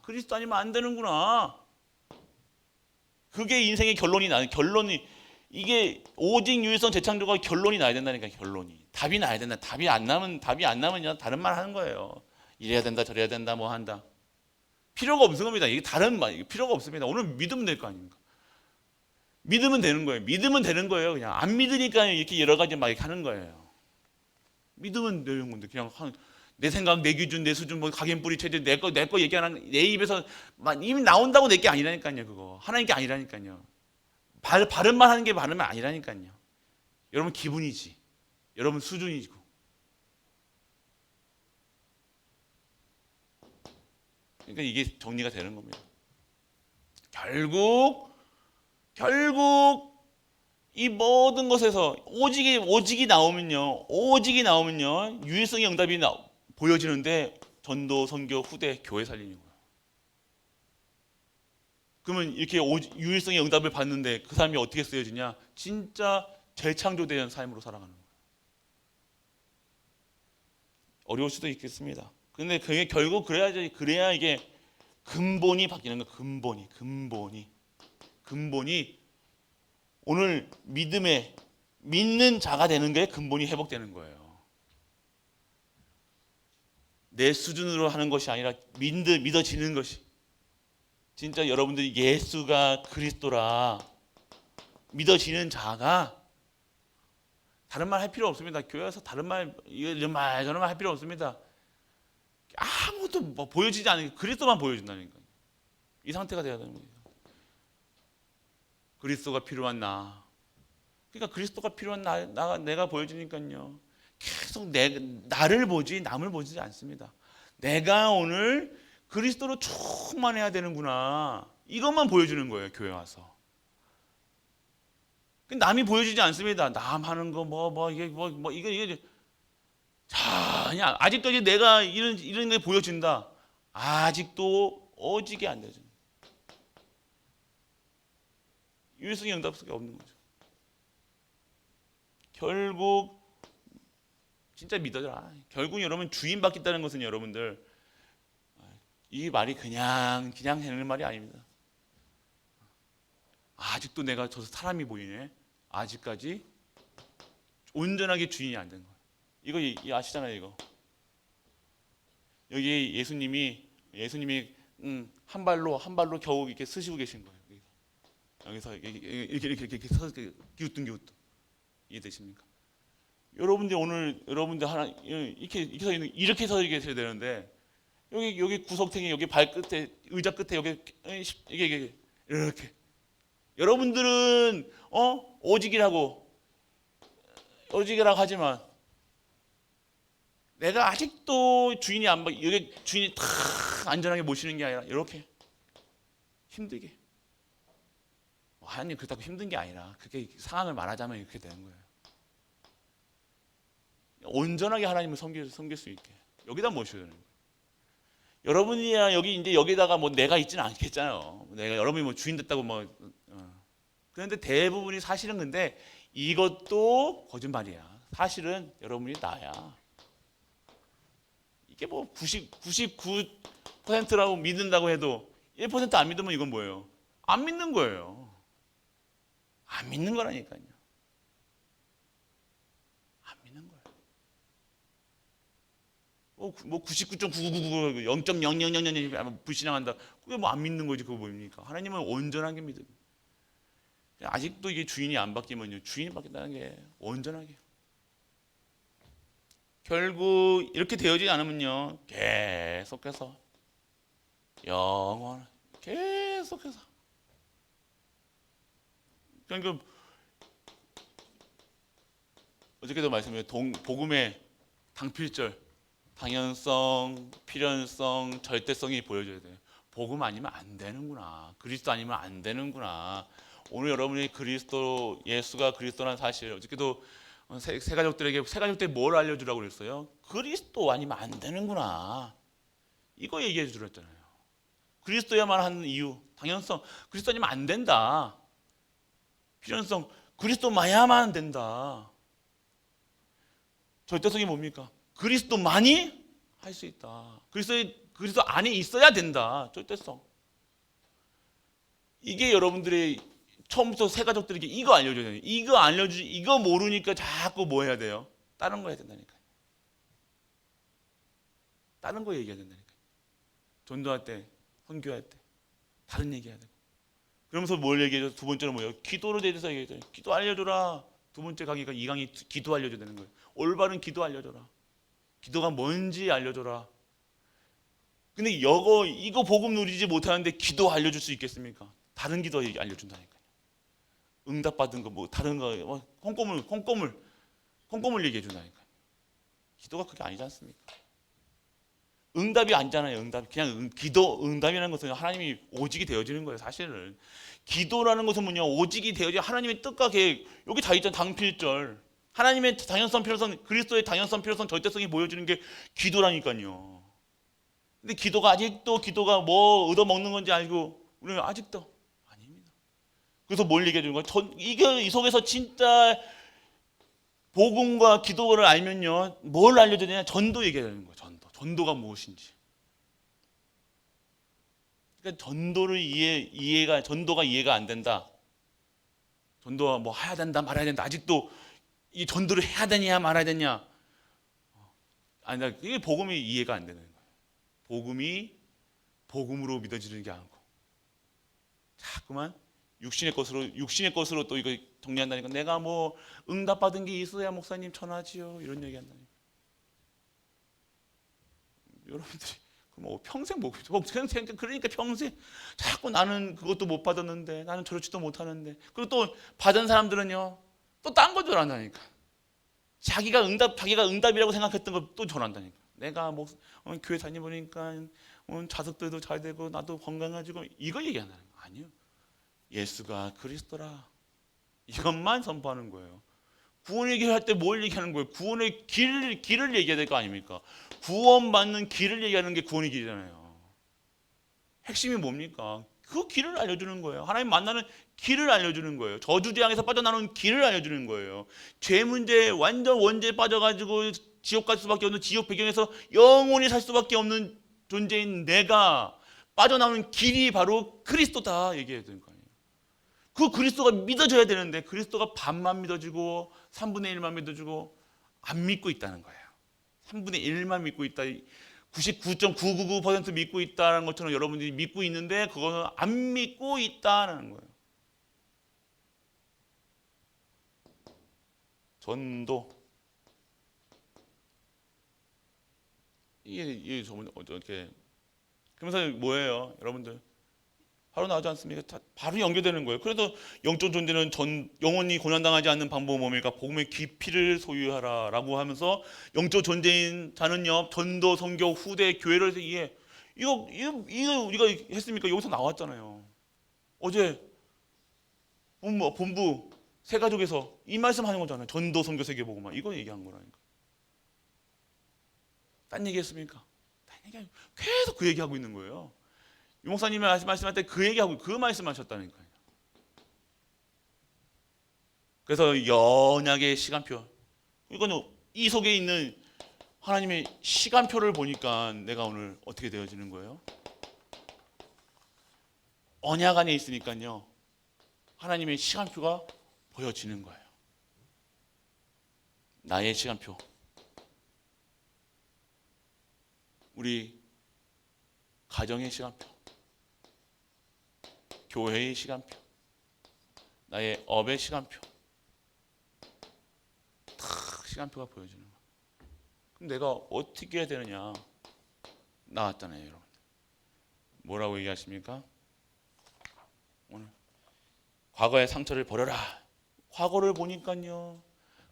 그리스도 아니면 안 되는구나. 그게 인생의 결론이 이게 오직 유일성 재창조가 결론이 나야 된다니까. 결론이 답이 나야 된다. 답이 안 나면요 다른 말 하는 거예요. 이래야 된다 저래야 된다 뭐 한다. 필요가 없는 겁니다. 이게 다른 말 필요가 없습니다. 오늘 믿으면 될 거 아닙니까? 믿으면 되는 거예요. 믿으면 되는 거예요. 그냥 안 믿으니까 이렇게 여러 가지 막 이렇게 하는 거예요. 믿으면 되는 건데 그냥 내 생각, 내 기준, 내 수준, 뭐 각인 뿌리 체제 내 거 얘기하는 내 입에서 막 이미 나온다고 내 게 아니라니까요. 그거 하나님 게 아니라니까요. 발음만 하는 게 발음이 아니라니까요. 여러분 기분이지. 여러분 수준이고. 그러니까 이게 정리가 되는 겁니다. 결국 이 모든 것에서 오직이 나오면요, 유일성의 응답이 보여지는데 전도, 선교, 후대, 교회 살리는 거예요. 그러면 이렇게 유일성의 응답을 받는데 그 사람이 어떻게 쓰여지냐? 진짜 재창조된 삶으로 살아가는 거예요. 어려울 수도 있겠습니다. 근데 그게 결국 그래야 이게 근본이 바뀌는 거예요. 근본이 오늘 믿는 자가 되는 게 근본이 회복되는 거예요. 내 수준으로 하는 것이 아니라 믿어지는 것이. 진짜 여러분들이 예수가 그리스도라 믿어지는 자가 다른 말 할 필요 없습니다. 교회에서 다른 말 이런 말 저런 말 할 필요 없습니다. 아무것도 뭐 보여지지 않는 그리스도만 보여준다니까요. 이 상태가 돼야 되는 거예요. 그리스도가 필요한 나. 그러니까 그리스도가 필요한 내가 보여지니까요. 계속 나를 보지 남을 보지 않습니다. 내가 오늘 그리스도로 충만해야 되는구나. 이것만 보여주는 거예요. 교회 와서. 남이 보여주지 않습니다. 남 하는 거 이게 전혀 아직도 내가 이런 게 보여진다. 아직도 오직이 안 되죠. 유일성의 응답밖에 없는 거죠. 결국 진짜 믿어져라. 결국 여러분 주인 바뀌었다는 것은 여러분들 이 말이 그냥 되는 말이 아닙니다. 아직도 내가 저 사람이 보이네. 아직까지 온전하게 주인이 안 된 거예요. 이거 아시잖아요, 이거. 여기 예수님이 한 발로 겨우 이렇게 서시고 계신 거예요. 여기서 이렇게 서 기우뚱 이해되십니까? 여러분들 하나 이렇게 서 계셔야 되는데 여기 구석탱이 여기 발끝에 의자 끝에 여기 이게 이렇게 여러분들은 오직이라고 하지만 내가 아직도 주인이 안 봐. 여기 주인이 탁 안전하게 모시는 게 아니라 이렇게 힘들게. 하나님 그렇다고 힘든 게 아니라 그렇게 상황을 말하자면 이렇게 되는 거예요. 온전하게 하나님을 섬길 수 있게 여기다 모셔야 되는 거예요. 여러분이야 여기다가 뭐 내가 있지는 않겠잖아요. 내가 여러분이 뭐 주인 됐다고 그런데 대부분이 사실은 근데 이것도 거짓말이야. 사실은 여러분이 나야. 이게 뭐 99%라고 믿는다고 해도 1% 안 믿으면 이건 뭐예요? 안 믿는 거예요. 안 믿는 거라니까요. 안 믿는 거예요. 뭐 99.9999 0.0000 불신앙한다. 그게 뭐 안 믿는 거지. 그거 뭡니까? 하나님은 온전하게 믿음. 아직도 이게 주인이 안 바뀌면요. 주인이 바뀐다는 게 온전하게. 결국 이렇게 되어지지 않으면요. 계속해서 영원 계속해서 그러니까 어저께도 말씀드린 복음의 당필절 당연성, 필연성, 절대성이 보여줘야 돼요. 복음 아니면 안 되는구나. 그리스도 아니면 안 되는구나. 오늘 여러분이 그리스도 예수가 그리스도라는 사실 어저께도 세 가족들이 뭘 알려주라고 그랬어요? 그리스도 아니면 안 되는구나. 이거 얘기해 주라고 했잖아요. 그리스도야만 하는 이유, 당연성, 그리스도 아니면 안 된다. 필연성, 그리스도만야만 된다. 절대성이 뭡니까? 그리스도만이 할 수 있다. 그리스도 안에 있어야 된다. 절대성. 이게 여러분들의 처음부터 새 가족들에게 이거 알려줘야 돼요. 이거 모르니까 자꾸 뭐 해야 돼요? 다른 거 해야 된다니까요. 다른 거 얘기해야 된다니까요. 전도할 때, 선교할 때 다른 얘기 해야 되고. 그러면서 뭘 얘기해줘? 두 번째로 뭐예요? 기도를 대해서 얘기해줘요. 기도 알려줘라. 두 번째 강의가 이 강의 기도 알려줘야 되는 거예요. 올바른 기도 알려줘라. 기도가 뭔지 알려줘라. 근데 이거 복음 누리지 못하는데 기도 알려줄 수 있겠습니까? 다른 기도 알려준다니까요. 응답받은 거 뭐 다른 거 콩고물 얘기해 준다니까요. 기도가 그게 아니지 않습니까? 응답이 아니잖아요. 응답 그냥 기도 응답이라는 것은 하나님이 오직이 되어지는 거예요. 사실은 기도라는 것은 뭐냐 오직이 되어지 하나님의 뜻과 계획 여기 다 있잖아요. 당필절 하나님의 당연성 필요성 그리스도의 당연성 필요성 절대성이 보여주는 게 기도라니까요. 근데 기도가 뭐 얻어먹는 건지 알고 우리는 아직도 아닙니다. 그래서 뭘 얘기해 주는 거예요? 이게 이 속에서 진짜 복음과 기도를 알면요 뭘 알려줘야 되냐? 전도 얘기해야 되는 거예요. 전도가 무엇인지. 그러니까 전도가 이해가 안 된다. 전도가 뭐 해야 된다 말아야 된다. 아직도 이 전도를 해야 되냐 말아야 되냐. 아니 이게 복음이 이해가 안 되는 거예요. 복음이 복음으로 믿어지는 게 아니고 자꾸만 육신의 것으로 또 이거 정리한다니까. 내가 뭐 응답받은 게 있어야 목사님 전하지요. 이런 얘기 한다니까. 여러분들이 뭐 평생 그러니까 평생 자꾸 나는 그것도 못 받았는데 나는 저렇지도 못하는데 그리고 또 받은 사람들은요 또 딴 거 전한다니까. 자기가 응답이라고 생각했던 걸 또 전한다니까. 내가 뭐 교회 다니보니까 자석들도 잘 되고 나도 건강해지고 이거 얘기한다는 거 아니에요. 예수가 그리스도라 이것만 선포하는 거예요. 구원 얘기할 때 뭘 얘기하는 거예요? 구원의 길을 얘기해야 될 거 아닙니까? 구원받는 길을 얘기하는 게 구원의 길이잖아요. 핵심이 뭡니까? 그 길을 알려주는 거예요. 하나님 만나는 길을 알려주는 거예요. 저주재앙에서 빠져나오는 길을 알려주는 거예요. 죄 문제에 완전 원죄에 빠져가지고 지옥 갈 수밖에 없는 지옥 배경에서 영원히 살 수밖에 없는 존재인 내가 빠져나오는 길이 바로 그리스도다 얘기해야 되는 거예요. 그 그리스도가 믿어져야 되는데 그리스도가 반만 믿어지고 3분의 1만 믿어지고 안 믿고 있다는 거예요. 3분의 1만 믿고 있다. 99.999% 믿고 있다는 것처럼 여러분들이 믿고 있는데 그거는 안 믿고 있다는 거예요. 전도 이게 어떻게 그러면서 뭐예요, 여러분들? 바로 나오지 않습니까? 바로 연결되는 거예요. 그래서 영적 존재는 영원히 고난당하지 않는 방법은 뭡니까? 복음의 깊이를 소유하라라고 하면서 영적 존재인 자는요 전도, 선교, 후대, 교회를 이해 이거 우리가 했습니까? 여기서 나왔잖아요. 어제 본부 세 가족에서 이 말씀하는 거잖아요. 전도, 선교, 세계 복음화 이거 얘기한 거라니까. 딴 얘기했습니까? 딴 얘기 계속 그 얘기하고 있는 거예요. 유 목사님이 말씀할 때 그 얘기하고 그 말씀하셨다니까요. 그래서 연약의 시간표. 이거는 이 속에 있는 하나님의 시간표를 보니까 내가 오늘 어떻게 되어지는 거예요? 언약 안에 있으니까요. 하나님의 시간표가 보여지는 거예요. 나의 시간표. 우리 가정의 시간표. 교회의 시간표, 나의 업의 시간표, 탁 시간표가 보여지는 거야. 그럼 내가 어떻게 해야 되느냐? 나왔잖아요, 여러분. 뭐라고 얘기하십니까? 오늘 과거의 상처를 버려라. 과거를 보니까요.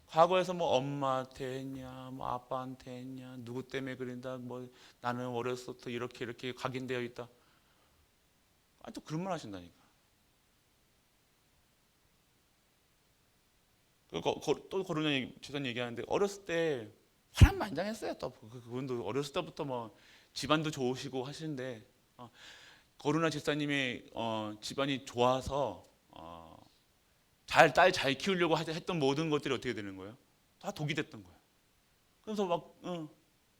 과거에서 뭐 엄마한테 했냐, 뭐 아빠한테 했냐, 누구 때문에 그린다, 뭐 나는 어렸을 때부터 이렇게 각인되어 있다. 또 그런 말 하신다니까. 또 거론한 재산 얘기하는데 어렸을 때 파란만장했어요. 또 그분도 어렸을 때부터 뭐 집안도 좋으시고 하시는데 거론한 집사님의 집안이 좋아서 딸 잘 키우려고 했던 모든 것들이 어떻게 되는 거예요? 다 독이 됐던 거예요. 그래서 막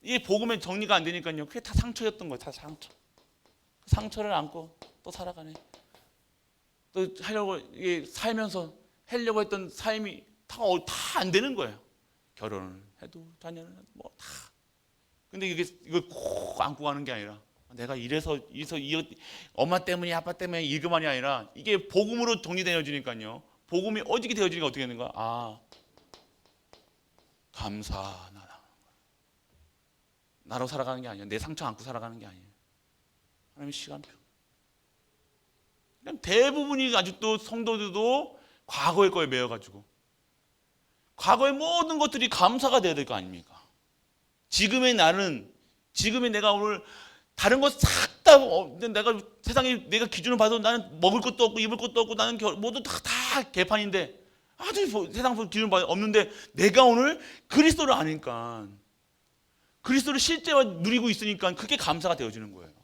이게 복음의 정리가 안 되니까요. 그게 다 상처였던 거예요. 다 상처. 상처를 안고 또 살아가네. 또 하려고 이게 살면서 하려고 했던 삶이 다 안 되는 거예요. 결혼을 해도 자녀는 해도 뭐 다. 근데 이거 꼭 안고 가는 게 아니라 내가 이래서 엄마 때문에 아빠 때문에 이것만이 아니라 이게 복음으로 정리되어지니까요. 복음이 어떻게 되어지니까 어떻게 되는가? 감사. 나로 살아가는 게 아니야. 내 상처 안고 살아가는 게 아니에요. 하나님의 시간표. 그냥 대부분이 아직도 성도들도 과거의 거에 매여가지고 과거의 모든 것들이 감사가 돼야 될 거 아닙니까? 지금의 나는, 지금의 내가 오늘 다른 거 싹 다 내가 세상에 내가 기준을 봐도 나는 먹을 것도 없고 입을 것도 없고 나는 모두 다 개판인데 아주 세상 기준을 봐도 없는데 내가 오늘 그리스도를 아니까 그리스도를 실제로 누리고 있으니까 그게 감사가 되어지는 거예요.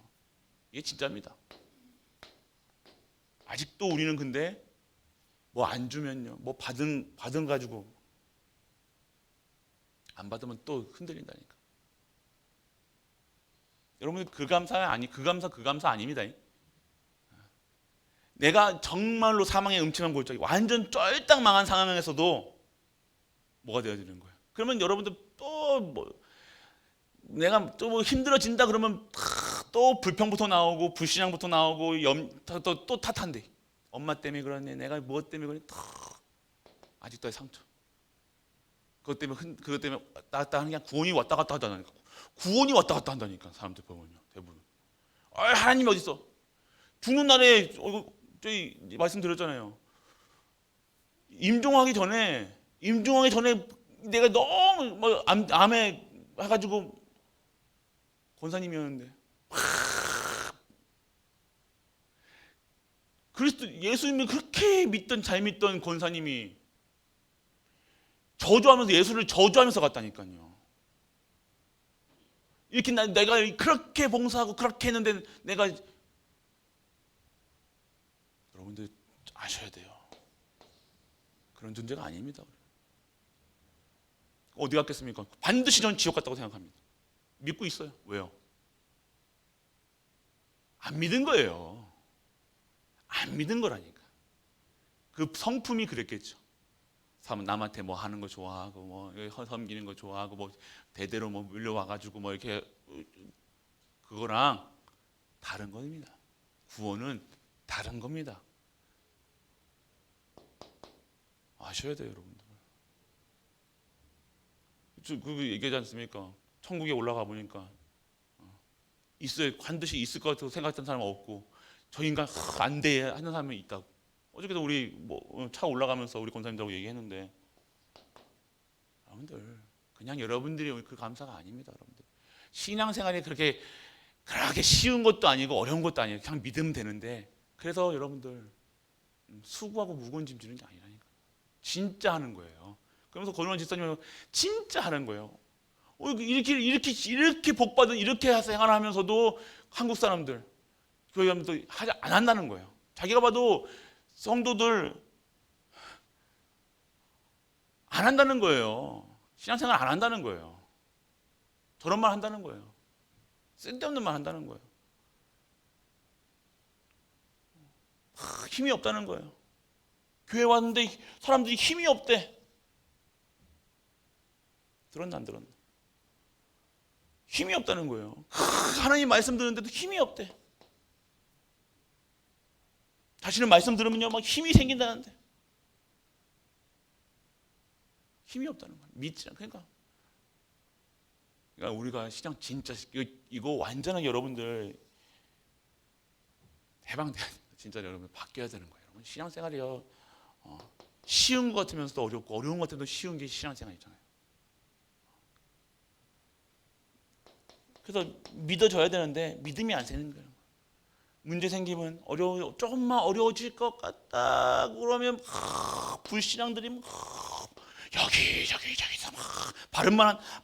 이게 진짜입니다. 아직도 우리는 근데 뭐 안 주면요, 뭐 받은 가지고 안 받으면 또 흔들린다니까. 여러분 그 감사 아닙니다. 내가 정말로 사망의 음침한 골짜기 완전 쫄딱 망한 상황에서도 뭐가 되어지는 거예요. 그러면 여러분들 또 뭐 내가 또 뭐 힘들어진다 그러면 또 불평부터 나오고 불신앙부터 나오고 또 탓한대. 엄마 때문에 그러네, 내가 무엇 때문에 그러네, 아직도의 상처. 그것 때문에 왔다 갔다 하는 게 구원이 왔다 갔다 하다니까. 구원이 왔다 갔다 한다니까 사람들 보면요, 대부분. 하나님이 어디 있어? 죽는 날에 저희 말씀드렸잖아요. 임종하기 전에 내가 너무 뭐 암에 해가지고 권사님이었는데 그리스도 예수님을 그렇게 잘 믿던 권사님이 저주하면서 예수를 저주하면서 갔다니까요. 이렇게 내가 그렇게 봉사하고 그렇게 했는데 내가 여러분들 아셔야 돼요. 그런 존재가 아닙니다. 어디 갔겠습니까? 반드시 전 지옥 갔다고 생각합니다. 믿고 있어요. 왜요? 안 믿은 거예요. 안 믿은 거라니까. 그 성품이 그랬겠죠. 남한테 뭐 하는 거 좋아하고 뭐 섬기는 거 좋아하고 뭐 대대로 뭐 물려와가지고 뭐 이렇게 그거랑 다른 겁니다. 구원은 다른 겁니다. 아셔야 돼요, 여러분들. 그 얘기하지 않습니까? 천국에 올라가 보니까 있어요. 반드시 있을 것 같아서 생각했던 사람은 없고 저 인간 안 돼 하는 사람이 있다고. 어저께도 우리 뭐 차 올라가면서 우리 권사님들하고 얘기했는데 여러분들 그냥 여러분들이 그 감사가 아닙니다. 여러분들 신앙생활이 그렇게 쉬운 것도 아니고 어려운 것도 아니에요. 그냥 믿으면 되는데 그래서 여러분들 수고하고 무거운 짐 지는 게 아니라니까. 진짜 하는 거예요. 그러면서 권원 집사님은 진짜 하는 거예요. 이렇게 복받은 이렇게 생활하면서도 한국 사람들 교회 가면서 안 한다는 거예요. 자기가 봐도 성도들 안 한다는 거예요. 신앙생활 안 한다는 거예요. 저런 말 한다는 거예요. 쓸데없는 말 한다는 거예요. 힘이 없다는 거예요. 교회 왔는데 사람들이 힘이 없대. 들었나 안 들었나? 힘이 없다는 거예요. 하나님 말씀 듣는데도 힘이 없대. 자신은 말씀 들으면요 막 힘이 생긴다는데 힘이 없다는 거예요. 믿지 않. 그러니까 우리가 신앙 진짜 이거 완전한 여러분들 해방돼야 돼요. 진짜 여러분 바뀌어야 되는 거예요. 여러분 신앙생활이요 쉬운 것 같으면서도 어렵고 어려운 것 같으면서도 쉬운 게 신앙생활이잖아요. 그래서 믿어줘야 되는데 믿음이 안 새는 거예요. 문제 생기면 조금만 어려워질 것 같다 그러면 불신앙들이 여기저기서 막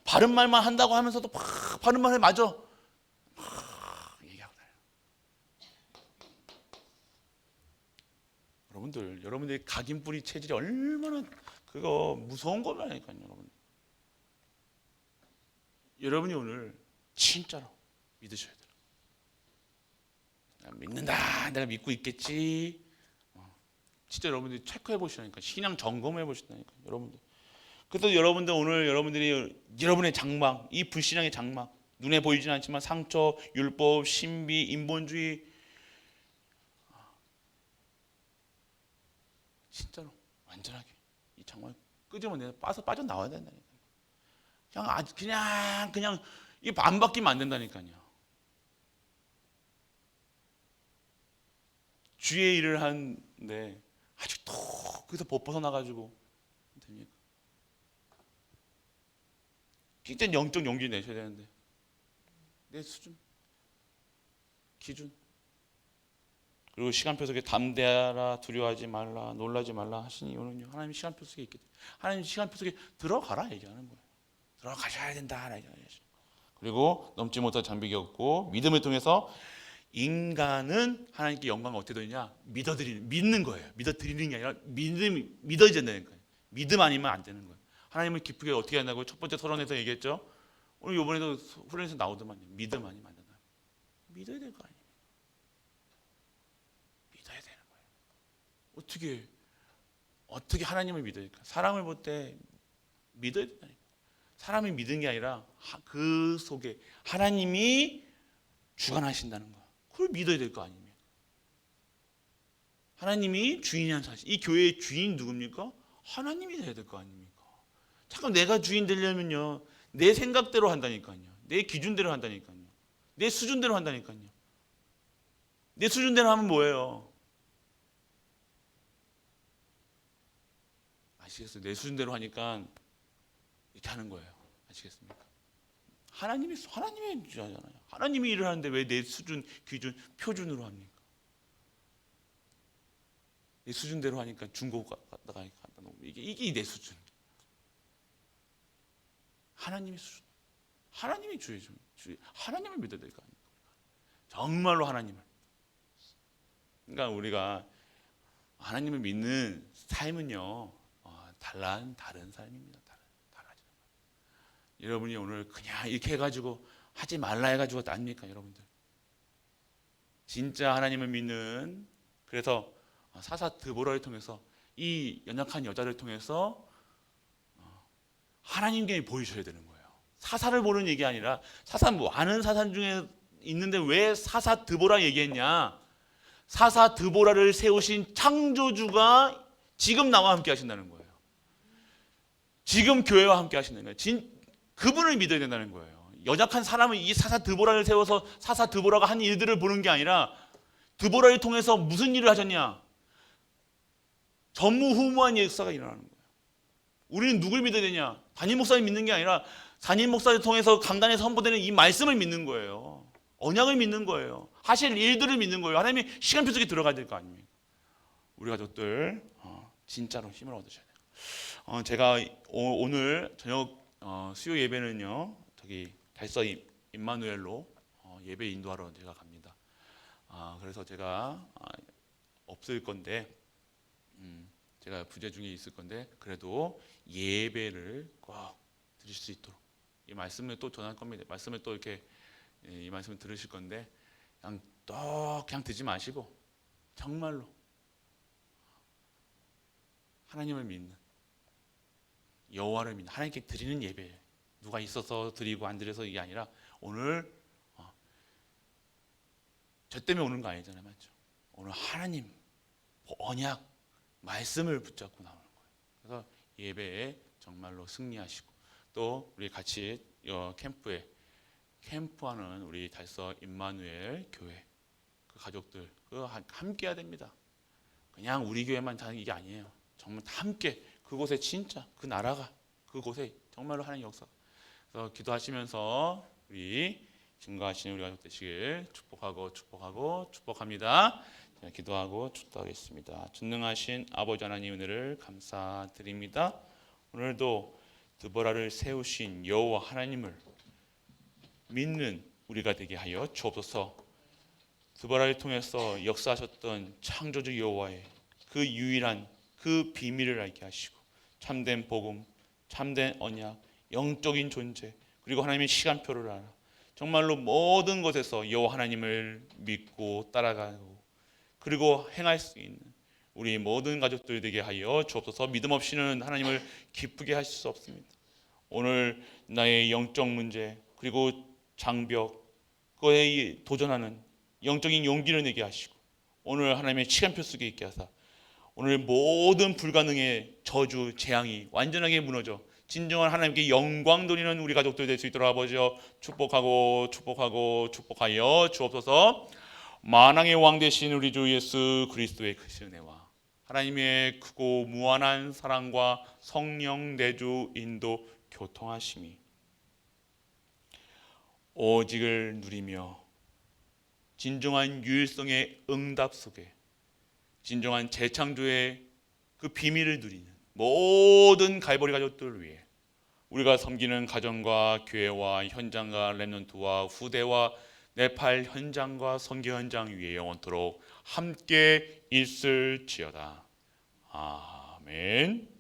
바른 말만 한다고 하면서도 바른 말에 맞아 얘기하고 다녀요. 여러분들이 각인뿌리 체질이 얼마나 그거 무서운 거라니까요. 여러분이 오늘 진짜로 믿으셔야 돼요. 믿는다. 내가 믿고 있겠지. 진짜 여러분들이 체크해 보시라니까. 신앙 점검해 보시다니까. 여러분들. 그래서 여러분들 오늘 여러분들이 여러분의 장막, 이 불신앙의 장막, 눈에 보이지는 않지만 상처, 율법, 신비, 인본주의, 진짜로 완전하게 이 정말 끄집어내서 빠져나와야 된다니까요. 그냥 이게 안 바뀌면 안 된다니까요. 주의 일을 하는데 아직도 거기서 벗어나가지고 됩니까? 진짜 영적 용기 내셔야 되는데 내 수준, 기준, 그리고 시간표 속에 담대하라, 두려워하지 말라, 놀라지 말라 하신 이유는요, 하나님 시간표 속에 있기 때문에 하나님 시간표 속에 들어가라 얘기하는 거예요. 들어가셔야 된다 얘기하죠. 그리고 넘지 못할 장벽이 없고 믿음을 통해서 인간은 하나님께 영광을 어떻게 드리냐? 믿는 거예요. 믿어드리는 게 아니라 믿어야 된다는 거예요. 믿음 아니면 안 되는 거예요. 하나님을 기쁘게 어떻게 한다고 첫 번째 서론에서 얘기했죠. 오늘 이번에도 훈련에서 나오더만요. 믿음 아니면 안 된다. 믿어야 될 거 아니에요. 믿어야 되는 거예요. 어떻게 하나님을 믿어야 될까? 사람을 볼 때 믿어야 된다니까. 사람이 믿은 게 아니라 그 속에 하나님이 주관하신다는 거. 그걸 믿어야 될 거 아닙니까? 하나님이 주인이라는 사실. 이 교회의 주인 누굽니까? 하나님이 돼야 될 거 아닙니까? 잠깐 내가 주인 되려면요, 내 생각대로 한다니까요. 내 기준대로 한다니까요. 내 수준대로 한다니까요. 내 수준대로 하면 뭐예요? 아시겠어요? 내 수준대로 하니까 이렇게 하는 거예요. 아시겠습니까? 하나님이 주잖아요. 하나님이 일을 하는데 왜 내 수준, 기준, 표준으로 합니까? 내 수준대로 하니까 중고 갖다가 이게 내 수준. 하나님의 수준. 하나님이 주의. 하나님을 믿어야 될 거 아닙니까? 정말로 하나님을. 그러니까 우리가 하나님을 믿는 삶은요, 다른 삶입니다. 여러분이 오늘 그냥 이렇게 해가지고 하지 말라 해가지고 아닙니까, 여러분들? 진짜 하나님을 믿는, 그래서 사사 드보라를 통해서 이 연약한 여자를 통해서 하나님께 보이셔야 되는 거예요. 사사를 보는 얘기 아니라 많은 사사 중에 있는데 왜 사사 드보라 얘기했냐? 사사 드보라를 세우신 창조주가 지금 나와 함께 하신다는 거예요. 지금 교회와 함께 하시는 거예요. 그분을 믿어야 된다는 거예요. 연약한 사람은 이 사사 드보라를 세워서 사사 드보라가 한 일들을 보는 게 아니라 드보라를 통해서 무슨 일을 하셨냐? 전무후무한 역사가 일어나는 거예요. 우리는 누굴 믿어야 되냐? 담임 목사를 믿는 게 아니라 담임 목사를 통해서 강단에 선포되는 이 말씀을 믿는 거예요. 언약을 믿는 거예요. 하실 일들을 믿는 거예요. 하나님이 시간표 속에 들어가야 될 거 아닙니까? 우리 가족들 진짜로 힘을 얻으셔야 돼요. 제가 오늘 저녁 수요 예배는요, 저기 달서 임마누엘로 예배 인도하러 제가 갑니다. 그래서 제가 없을 건데, 제가 부재 중에 있을 건데, 그래도 예배를 꼭 드릴 수 있도록 이 말씀을 또 전할 겁니다. 말씀을 또 이렇게 이 말씀을 들으실 건데, 그냥 듣지 마시고 정말로 하나님을 믿는, 여호와를 믿는, 하나님께 드리는 예배예요. 누가 있어서 드리고 안 드려서 이게 아니라 오늘 저 때문에 오는 거 아니잖아요, 맞죠? 오늘 하나님 언약 말씀을 붙잡고 나오는 거예요. 그래서 예배에 정말로 승리하시고, 또 우리 같이 캠프하는 우리 달서 임마누엘 교회 그 가족들 함께해야 됩니다. 그냥 우리 교회만 하는 게 아니에요. 정말 함께 그곳에 진짜 그 나라가 그곳에 정말로 하나님 역사. 그래서 기도하시면서 우리 증거하시는 우리 가족 되시길 축복합니다. 제가 기도하고 축도하겠습니다. 전능하신 아버지 하나님 은혜를 감사드립니다. 오늘도 드보라를 세우신 여호와 하나님을 믿는 우리가 되게 하여 주옵소서. 드보라를 통해서 역사하셨던 창조주 여호와의 그 유일한 그 비밀을 알게 하시고 참된 복음, 참된 언약, 영적인 존재, 그리고 하나님의 시간표를 알아 정말로 모든 것에서 여호와 하나님을 믿고 따라가고 그리고 행할 수 있는 우리 모든 가족들 되게 하여 주옵소서. 믿음 없이는 하나님을 기쁘게 하실 수 없습니다. 오늘 나의 영적 문제, 그리고 장벽 그에 도전하는 영적인 용기를 내게 하시고 오늘 하나님의 시간표 속에 있게 하사 오늘 모든 불가능의 저주 재앙이 완전하게 무너져 진정한 하나님께 영광 돌리는 우리 가족들 될 수 있도록 아버지 축복하고 축복하여 주옵소서. 만왕의 왕 되신 우리 주 예수 그리스도의 크신 은혜와 하나님의 크고 무한한 사랑과 성령 내주 인도 교통하심이 오직을 누리며 진정한 유일성의 응답 속에 진정한 재창조의 그 비밀을 누리는 모든 갈보리 가족들을 위해 우리가 섬기는 가정과 교회와 현장과 렘넌트와 후대와 네팔 현장과 선교 현장 위에 영원토록 함께 있을지어다. 아멘.